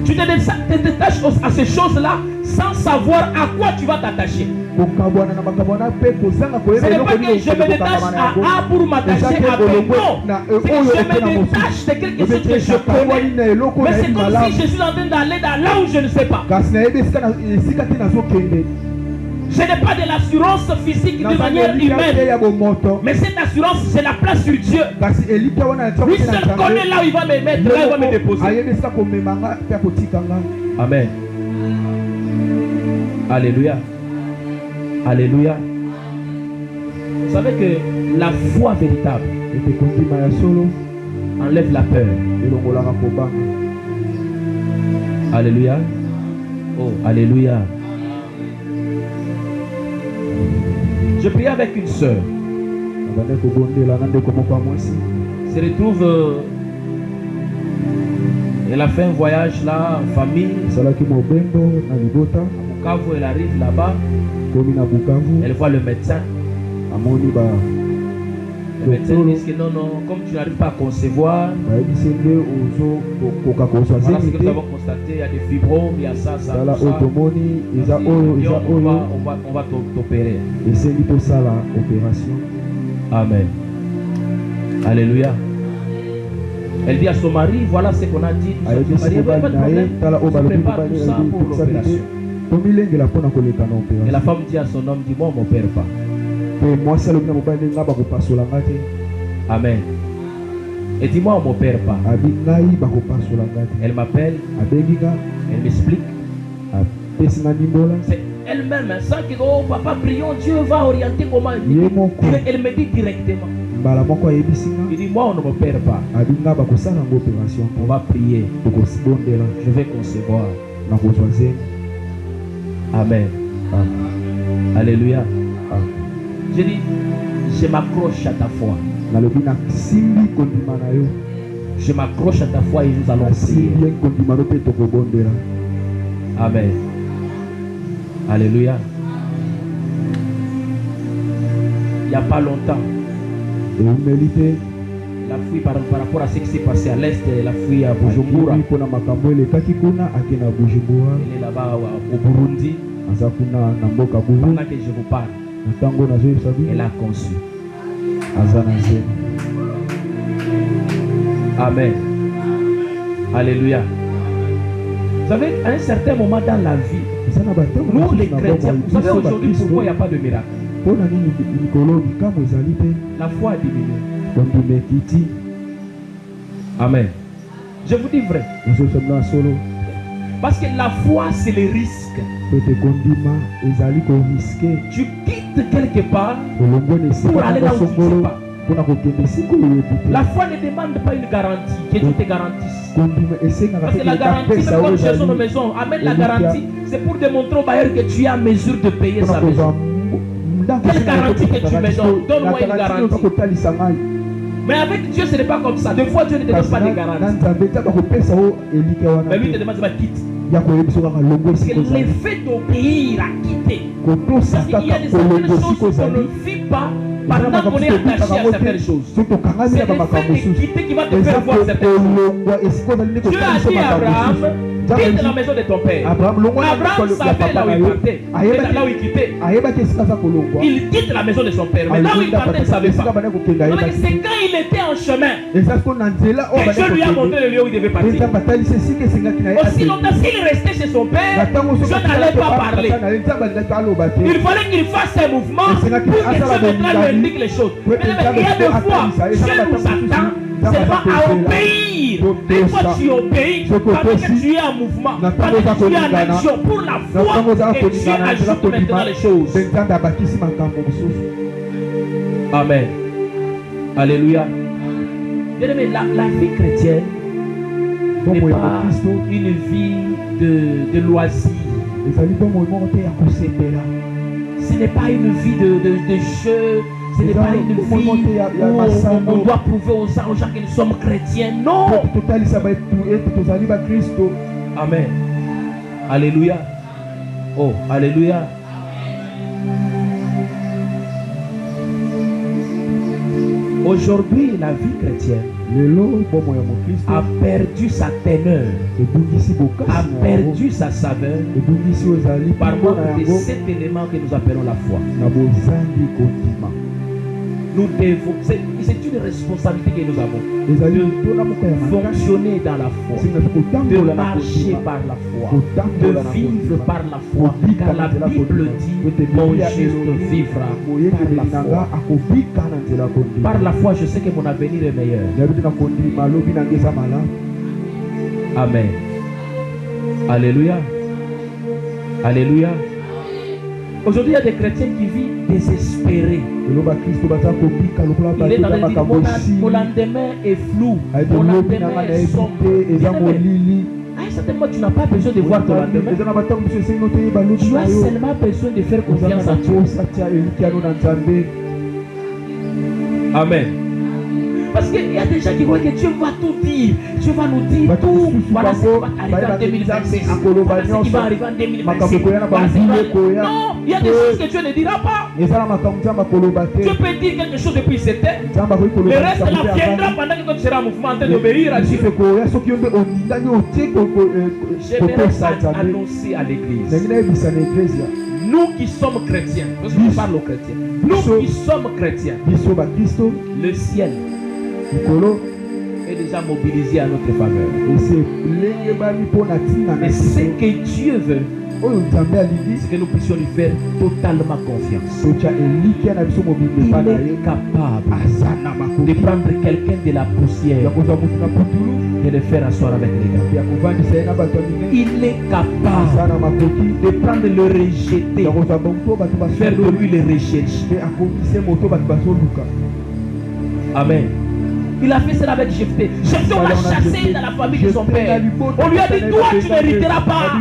Tu te détaches à ces choses-là sans savoir à quoi tu vas t'attacher. Ce n'est pas que je me détache à A pour m'attacher à B. Non. C'est que je me détache de quelque chose que je connais. Mais c'est comme si je suis en train d'aller dans là où je ne sais pas. Je n'ai pas de l'assurance physique de manière humaine. Mais cette assurance, c'est la place sur Dieu. Lui seul connaît là où il va me mettre, là où il va me déposer. Amen. Alléluia. Alléluia. Vous savez que la foi véritable enlève la peur. Alléluia. Oh, alléluia. Je priais avec une sœur. Se retrouve. Elle a fait un voyage là en famille. Bukavu, elle arrive là-bas. Elle voit le médecin. Le médecin dit que non, comme tu n'arrives pas à concevoir, voilà ce que nous avons constaté, il y a des fibromes, il y a ça. On va t'opérer. Amen. Alléluia. Elle dit à son mari, voilà ce qu'on a dit. Pas de problème. On prépare tout ça pour l'opération. Et la femme dit à son homme, dis-moi, on ne m'opère pas. Amen. Et dis-moi, on ne m'opère pas. Elle m'appelle, elle m'explique. C'est elle-même, sans que, oh papa, prions, Dieu va orienter comment. Elle me dit directement. Il dit, moi, on ne m'opère pas. On va prier. Je vais concevoir. Amen. Alléluia. Je dis, je m'accroche à ta foi. Je m'accroche à ta foi et nous allons prier. Amen. Alléluia. Il n'y a pas longtemps, elle a fui par rapport à ce qui s'est passé à l'est, elle a fui à Bujumbura. Elle est là-bas au Burundi. Pendant que je vous parle, elle a conçu. Amen. Alléluia. Vous savez, à un certain moment dans la vie, nous les chrétiens, vous savez aujourd'hui pourquoi il n'y a pas de miracle? La foi a diminué. Amen. Je vous dis vrai. Parce que la foi, c'est le risque. Tu quittes quelque part pour aller là où tu ne sais pas. La foi ne demande pas une garantie, que Dieu te garantisse. Parce que la garantie, c'est comme chez une maison. Amène la garantie, c'est pour démontrer au bailleur que tu es en mesure de payer sa maison. Quelle garantie que tu me donnes? Donne-moi une garantie. Mais avec Dieu, ce n'est pas comme ça. Des fois, Dieu ne te donne pas de garantie. Mais lui te demande de quitter. Parce que l'effet d'obéir à quitter. Parce qu'il y a des certaines choses qu'on ne vit pas pendant qu'on est attaché à certaines choses. C'est l'effet de quitter qui va te faire voir certaines choses. Dieu a dit à Abraham, quitte la maison de ton père. Abraham savait là où il partait, là où il quittait. Il quitte la maison de son père, mais là où il partait, il ne savait pas. C'est quand il était en chemin que Dieu lui a montré le lieu où il devait partir. Aussi longtemps s'il restait chez son père, Dieu n'allait pas parler. Il fallait qu'il fasse ses mouvements pour que Dieu lui indique les choses. Mais il y a des fois, Dieu nous attend seulement à obéir. Une fois tu obéis, parce que tu es en mouvement, parce que tu es en action pour la foi, et Dieu ajoute maintenant les choses. Amen. Alléluia. Bien aimé, la vie chrétienne n'est pas une vie de loisirs. Ce n'est pas une vie de jeu. Ce n'est pas une vie où on doit prouver aux gens que nous sommes chrétiens. Non. Amen. Alléluia. Oh, alléluia. Aujourd'hui, la vie chrétienne a perdu sa teneur, a perdu sa saveur par manque de cet élément que nous appelons la foi. Nous devons, c'est une responsabilité que nous avons de fonctionner dans la foi, de marcher par la foi, de vivre par la foi, car la Bible dit mon juste vivra par la foi. Par la foi, je sais que mon avenir est meilleur. Amen. Alléluia. Alléluia. Aujourd'hui, il y a des chrétiens qui vivent désespérés. Il est dans le dit, mon lendemain est flou, mon lendemain est sombre. À un certain moment, tu n'as pas besoin de voir ton lendemain. Tu as seulement besoin de faire confiance à Dieu. Amen. Parce qu'il y a des gens qui croient que Dieu va tout dire. Dieu va nous dire tout. Voilà ce qui va arriver en 2026. Voilà ce qui va arriver en 2026. Non, il y a des choses que Dieu ne dira pas. Dieu peut dire quelque chose depuis 7 ans. Le reste là viendra pendant que tu seras en mouvement en train d'obéir à Dieu. J'aimerais annoncer à l'église. Nous qui sommes chrétiens, parce que je parle aux chrétiens, nous qui sommes chrétiens, le ciel est déjà mobilisé à notre faveur. Et ce que Dieu veut, c'est que nous puissions lui faire totalement confiance. Il est capable de prendre quelqu'un de la poussière et de le faire asseoir avec les gars. Il est capable de prendre le rejeté, faire de lui le recherché. Amen. Il a fait cela avec Jephthé. Jephthé, on l'a chassé dans la famille de son père. On lui a dit, toi tu n'hériteras pas.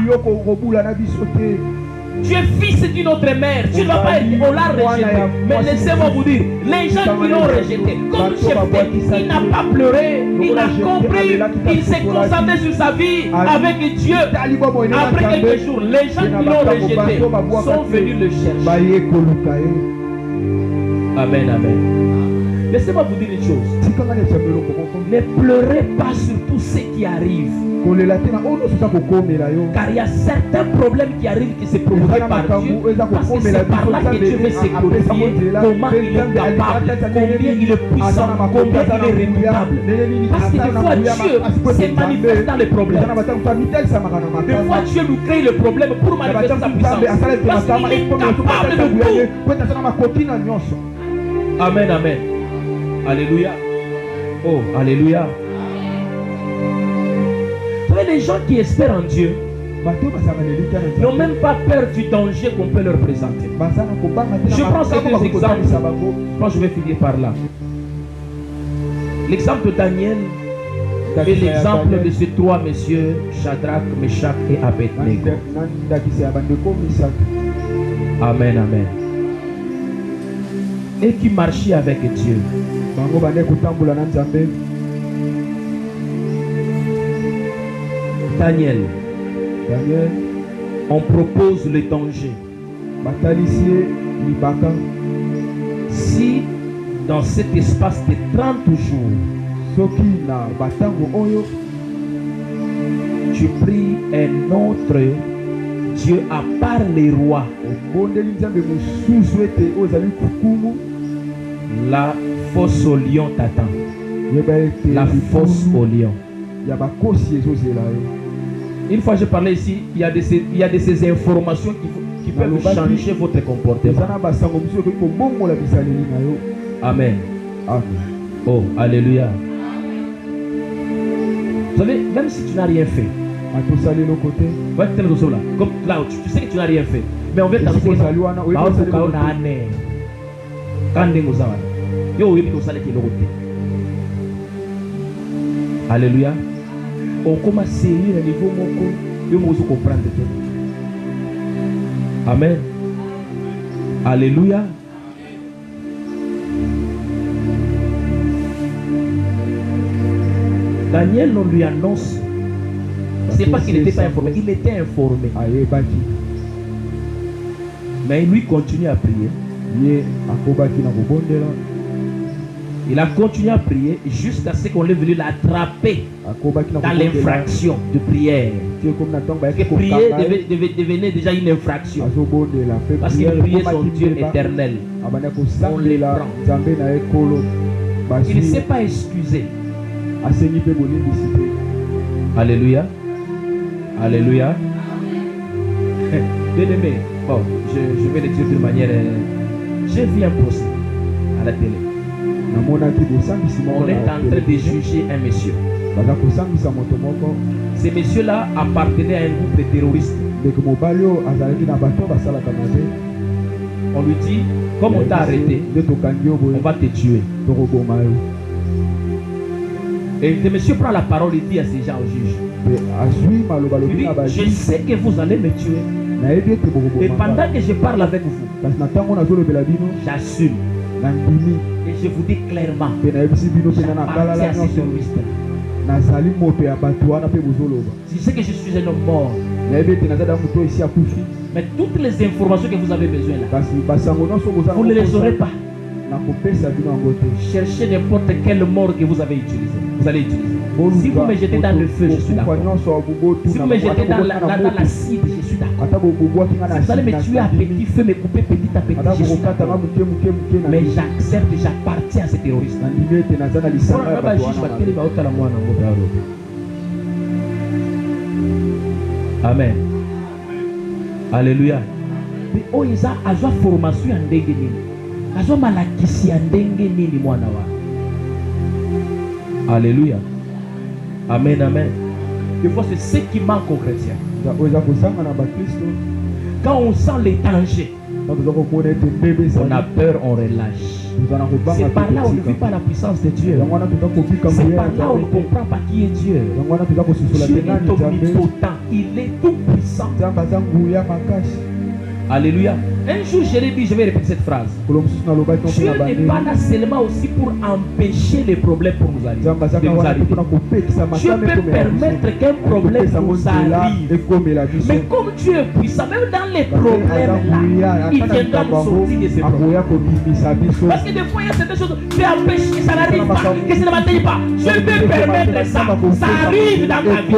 Tu es fils d'une autre mère. Tu ne vas pas être. On l'a rejeté. Mais laissez-moi vous dire, les gens qui l'ont rejeté, comme Jephthé, il n'a pas pleuré. Il a compris. Il s'est concentré sur sa vie avec Dieu. Après quelques jours, les gens qui l'ont rejeté sont venus le chercher. Amen, amen. Laissez-moi vous dire une chose. Ne pleurez pas sur tout ce qui arrive. Car il y a certains problèmes qui arrivent qui se provoquent par Dieu. Parce que c'est par là que Dieu veut se glorifier. Comment il est capable, combien il est puissant, combien il est redoutable. Parce que des fois Dieu se manifeste dans les problèmes. Des fois Dieu nous crée le problème pour manifester sa puissance. Parce qu'il est capable de tout. Amen, amen. Alléluia. Oh, alléluia. Vous savez, les gens qui espèrent en Dieu n'ont même pas peur du danger qu'on peut leur présenter. Je prends ces deux exemples. Je pense que je vais finir par là. L'exemple de Daniel et l'exemple de ces trois messieurs, Shadrach, Meshach et Abednego. Amen, amen. Et qui marchaient avec Dieu. Daniel, on propose le danger. Si dans cet espace de 30 jours, tu pries un autre Dieu à part les rois, la fosse au lion t'attend. La fosse au lion. Une fois je parlais ici, il y a de ces informations qui peuvent changer votre comportement. Amen. Oh, alléluia. Vous savez, même si tu n'as rien fait, comme là, tu sais que tu n'as rien fait, mais on va t'annoncer alléluia. On commence à sérieux à niveau moko, yo mo comprendre tout. Amen. Alléluia. Daniel, on lui annonce. C'est pas qu'il n'était pas informé, il était informé. Mais lui continue à prier. Et Il a continué à prier jusqu'à ce qu'on est venu l'attraper dans l'infraction de prière. Que prier devenait déjà une infraction. Parce qu'il priait son Dieu éternel. On les prend. Il ne s'est pas excusé. Alléluia. Alléluia. Bien aimé, bon, je vais le dire d'une manière. J'ai vu un procès à la télé. On est en train de juger un monsieur. Ce monsieur-là appartenait à un groupe de terroristes. On lui dit, comme on t'a arrêté, on va te tuer. Et le monsieur prend la parole et dit à ces gens au juge, il dit, je sais que vous allez me tuer. Et pendant que je parle avec vous, j'assume. Et je vous dis clairement, j'appartiens à ces terroristes. Je sais que je suis un homme mort. Mais toutes les informations que vous avez besoin là, vous ne les aurez pas. Cherchez n'importe quelle mort que vous avez utilisé. Vous allez utiliser. Si vous me jetez dans le feu, je suis d'accord. Si vous me jetez dans l'acide, je suis d'accord. Si vous allez me tuer à petit feu, me couper petit à petit, je suis d'accord. Mais j'accepte, j'appartiens à ces terroristes. Amen. Alléluia. Mais oh, ils ont formation en déguéni. Ils ont malakisi en déguéni ni moi nawa. Alléluia. Amen, amen. Des fois, c'est ce qui manque aux chrétiens. Quand on sent les dangers, on a peur, on relâche. C'est par là où on ne vit pas la puissance de Dieu. C'est par là où on ne comprend pas qui est Dieu. Dieu est omnipotent. Il est tout puissant. Alléluia. Un jour, je l'ai dit, je vais répéter cette phrase. Dieu n'est pas là seulement aussi pour empêcher les problèmes pour nous arriver. Dieu peut permettre qu'un problème nous arrive. Mais comme Dieu est puissant, même dans les problèmes là, il viendra nous sortir de ces problèmes. Parce que des fois, il y a certaines choses qui empêchent que ça n'arrive pas, que ça ne m'atteigne pas. Dieu peut permettre ça. Ça arrive dans ma vie.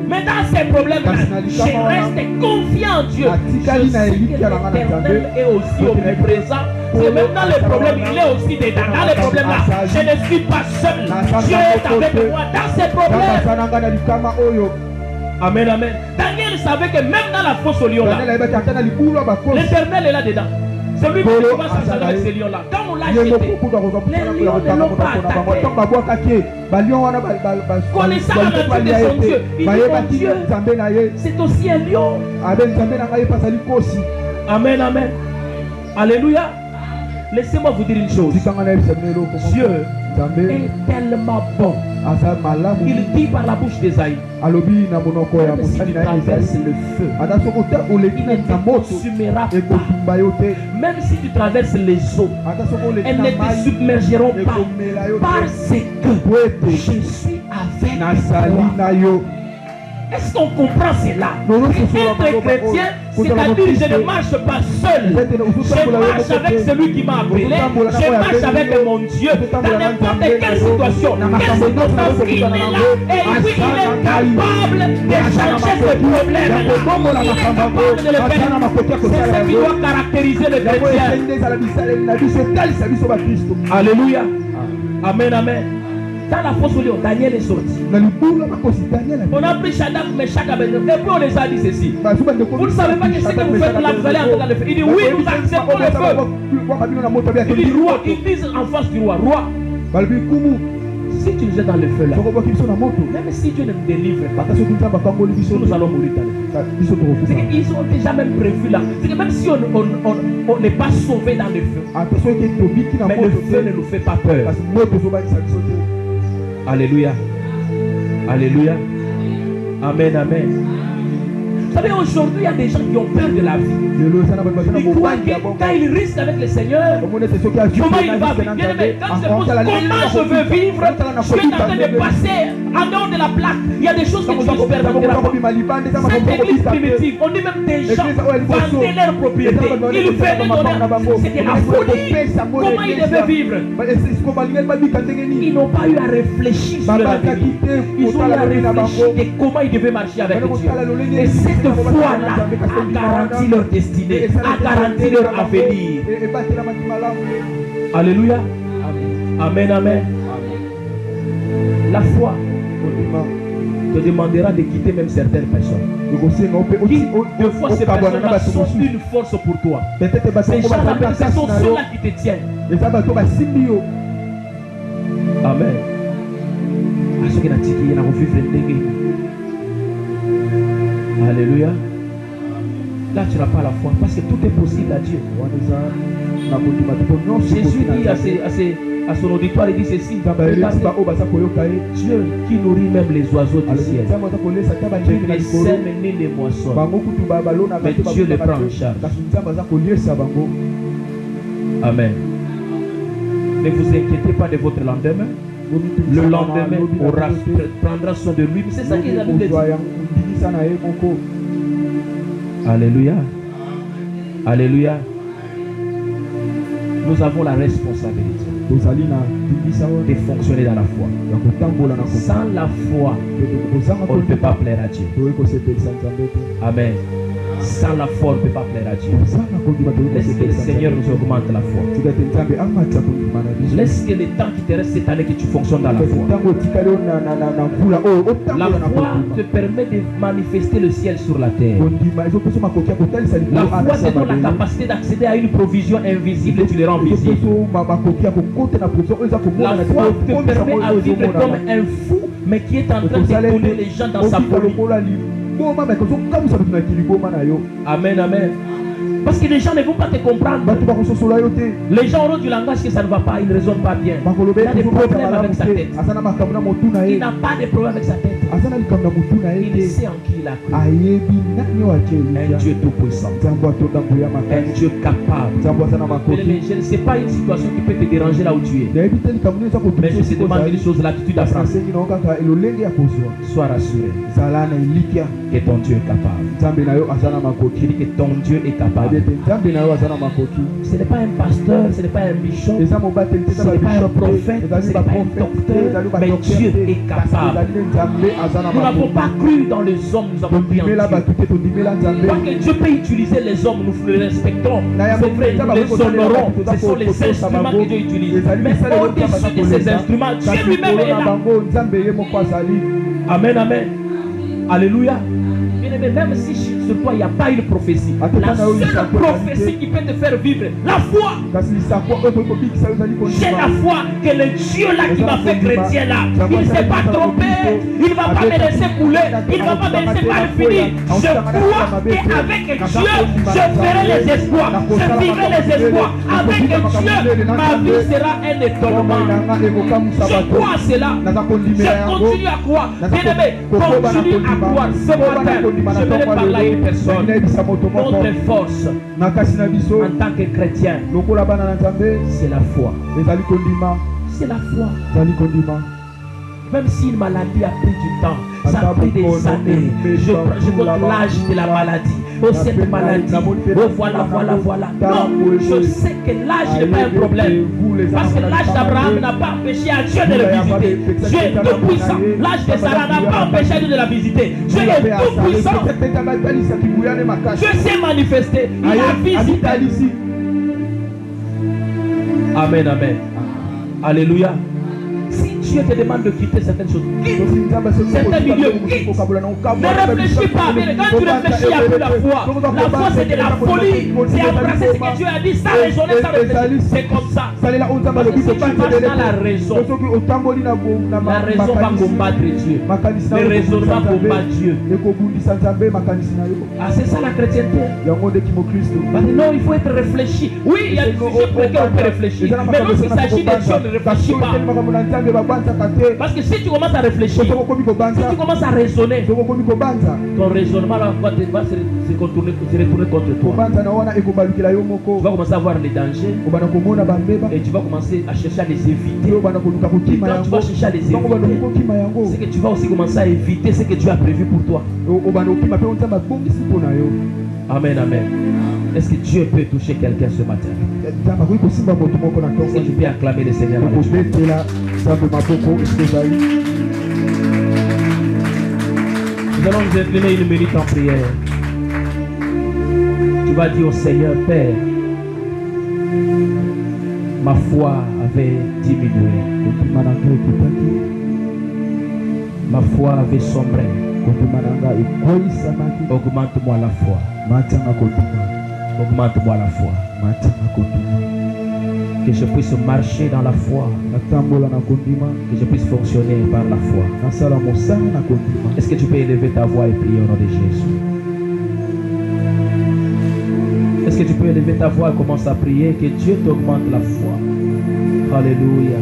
Mais dans ces problèmes-là, je reste confiant en Dieu. Je sais que l'Éternel est aussi omniprésent. Et même dans les problèmes, il est aussi dedans. Dans les problèmes-là, je ne suis pas seul. Dieu est avec moi dans ces problèmes. Amen, amen. Daniel savait que même dans la fosse au lion là, l'Éternel est là dedans. C'est lui qui commence à s'aller avec ces lions-là. Quand on l'a jeté, les lions ne l'ont pas attaqué. Connaissant la nature de son Dieu, il dit mon Dieu, c'est aussi un lion. Amen, amen. Alléluia. Laissez-moi vous dire une chose. Dieu est tellement bon. Il dit par la bouche d'Ésaïe, même si tu traverses le feu, il ne te consumera pas. Même si tu traverses les eaux, elles ne te submergeront pas. Parce que je suis avec toi. Est-ce qu'on comprend cela? Être chrétien, c'est-à-dire je ne marche pas seul. Je marche avec celui qui m'a appelé. Je marche avec mon Dieu. Dans n'importe quelle situation, quelle circonstance, il est là. Et oui, il est capable de changer ce problème. Il est capable de le faire. C'est ce qui doit caractériser le chrétien. Alléluia. Amen, amen. Dans la fosse au lion, Daniel est sorti. On a pris Shadrach, Meshach, Abednego. Et puis on les a dit ceci. Vous ne savez pas que ce que vous faites là, vous allez entrer dans le feu. Il dit oui, nous acceptons le feu. Il dit roi, ils disent en face du roi, roi, si tu nous jettes dans le feu là, même si Dieu ne nous délivre pas, nous allons mourir dans le feu. Ils ont déjà même prévu là. C'est que même si on n'est pas sauvé dans le feu, mais le feu ne nous fait pas peur. Alléluia. Alléluia. Amen, amen. Vous savez, aujourd'hui, il y a des gens qui ont peur de la vie. Ils croient que quand ils risquent avec le Seigneur, comment il va vivre? Bien-aimé, quand je pose comment je veux vivre, je suis en train de passer en dehors de la plaque. Il y a des choses que Dieu permettra. Cette église primitive, on dit même des gens vendaient leur propriété. Ils venaient donner. C'était la folie. Comment ils devaient vivre? Ils n'ont pas eu à réfléchir sur leur vie. Ils ont eu à réfléchir de comment ils devaient marcher avec Dieu. Et cette foi-là a garanti leur destinée, a garanti leur avenir. Alléluia. Amen, amen. La foi te demandera de quitter même certaines personnes. Qui, de fois, ces personnes-là sont une force pour toi. Ces gens-là, ce sont ceux-là qui te tiennent. Amen. Alléluia. Là, tu n'as pas la foi parce que tout est possible à Dieu. Jésus dit à son auditoire, il dit ceci: Dieu qui nourrit même les oiseaux du ciel, qui ne sème ni ne moissonne, mais Dieu les prend en charge. Amen. Ne vous inquiétez pas de votre lendemain. Le lendemain prendra soin de lui. C'est ça qu'il a dit. Alléluia. Alléluia. Nous avons la responsabilité de fonctionner dans la foi. Sans la foi, on ne peut pas plaire à Dieu. Amen. Sans la foi, on ne peut pas plaire à Dieu. Laisse que le Seigneur nous augmente la foi. Laisse que le temps qui te reste cette année que tu fonctionnes dans la foi. La foi te permet de manifester le ciel sur la terre. La foi te donne la capacité d'accéder à une provision invisible et tu les rends visibles. La foi te permet à vivre comme un fou, mais qui est en train de tourner les gens dans sa folie. Amen, amen. Parce que les gens ne vont pas te comprendre. Les gens auront du langage que ça ne va pas, ils ne raisonnent pas bien. Il a des problèmes avec sa tête. Il n'a pas de problème avec sa tête. Il sait en qui il a cru. Un Dieu tout-puissant. Un Dieu capable. Je ne sais pas une situation qui peut te déranger là où tu es. Mais je te demande une chose, l'attitude à prendre. Sois rassuré que ton Dieu est capable. Je dis que ton Dieu est capable. Ce n'est pas un pasteur, ce n'est pas un bishop, ce n'est pas un prophète, ce n'est pas un docteur, mais Dieu est capable. Nous n'avons pas cru dans les hommes, nous avons cru en Dieu. Quoi que Dieu peut utiliser les hommes, nous les respectons. C'est vrai, nous les honorons. Ce sont les instruments que Dieu utilise. Mais au-dessus de ces instruments, Dieu lui-même est là. Amen, amen. Alléluia. Même si sur toi il n'y a pas une prophétie, la seule prophétie qui peut te faire vivre, la foi. J'ai la foi que le Dieu là qui m'a fait chrétien là, il ne s'est pas trompé, il ne va pas me laisser couler, il ne va pas me laisser mal finir. Je crois qu'avec Dieu, je ferai les espoirs, je vivrai les espoirs. Avec Dieu, ma vie sera un étonnement. Je crois à cela, je continue à croire. Bien-aimé, continue à croire ce matin. Je vais parler à une personne. Notre force en tant que chrétien, c'est la foi. C'est la foi. Même si une maladie a pris du temps, ça a pris des années. Je compte l'âge de la maladie. Oh, cette maladie. Oh, voilà. Non, je sais que l'âge n'est pas un problème. Parce que l'âge d'Abraham n'a pas empêché à Dieu de le visiter. Dieu est tout puissant. L'âge de Sarah n'a pas empêché à Dieu de la visiter. Dieu est tout puissant. Dieu s'est manifesté. Il a visité. Amen, amen. Alléluia. Si Dieu te demande de quitter certaines choses, quitte certains milieux, quitte. Ne réfléchis pas, mais quand tu réfléchis, il n'y a plus la foi. La foi, c'est de la folie. C'est embrasser ce que Dieu a dit sans raisonner, sans réfléchir. C'est comme ça. Parce que si tu passes dans la raison va combattre Dieu. Le raisonnement combat Dieu. Ah, c'est ça la chrétienté. Non, il faut être réfléchi. Oui, il y a des sujets pour lesquels on peut réfléchir. Mais lorsqu'il s'agit de Dieu, on ne réfléchit pas. Parce que si tu commences à réfléchir, si tu commences à raisonner, ton raisonnement va se retourner contre toi. Tu vas commencer à voir les dangers et tu vas commencer à chercher à les éviter. Quand tu vas chercher à les éviter, c'est que tu vas aussi commencer à éviter ce que Dieu a prévu pour toi. Amen, amen. Est-ce que Dieu peut toucher quelqu'un ce matin? Est-ce que tu peux acclamer le Seigneur? Nous allons nous incliner une minute en prière. Tu vas dire au Seigneur, Père, ma foi avait diminué. Ma foi avait sombré. Augmente-moi la foi. Augmente-moi la foi. Que je puisse marcher dans la foi. Que je puisse fonctionner par la foi. Est-ce que tu peux élever ta voix et prier au nom de Jésus? Est-ce que tu peux élever ta voix et commencer à prier? Que Dieu t'augmente la foi. Alléluia.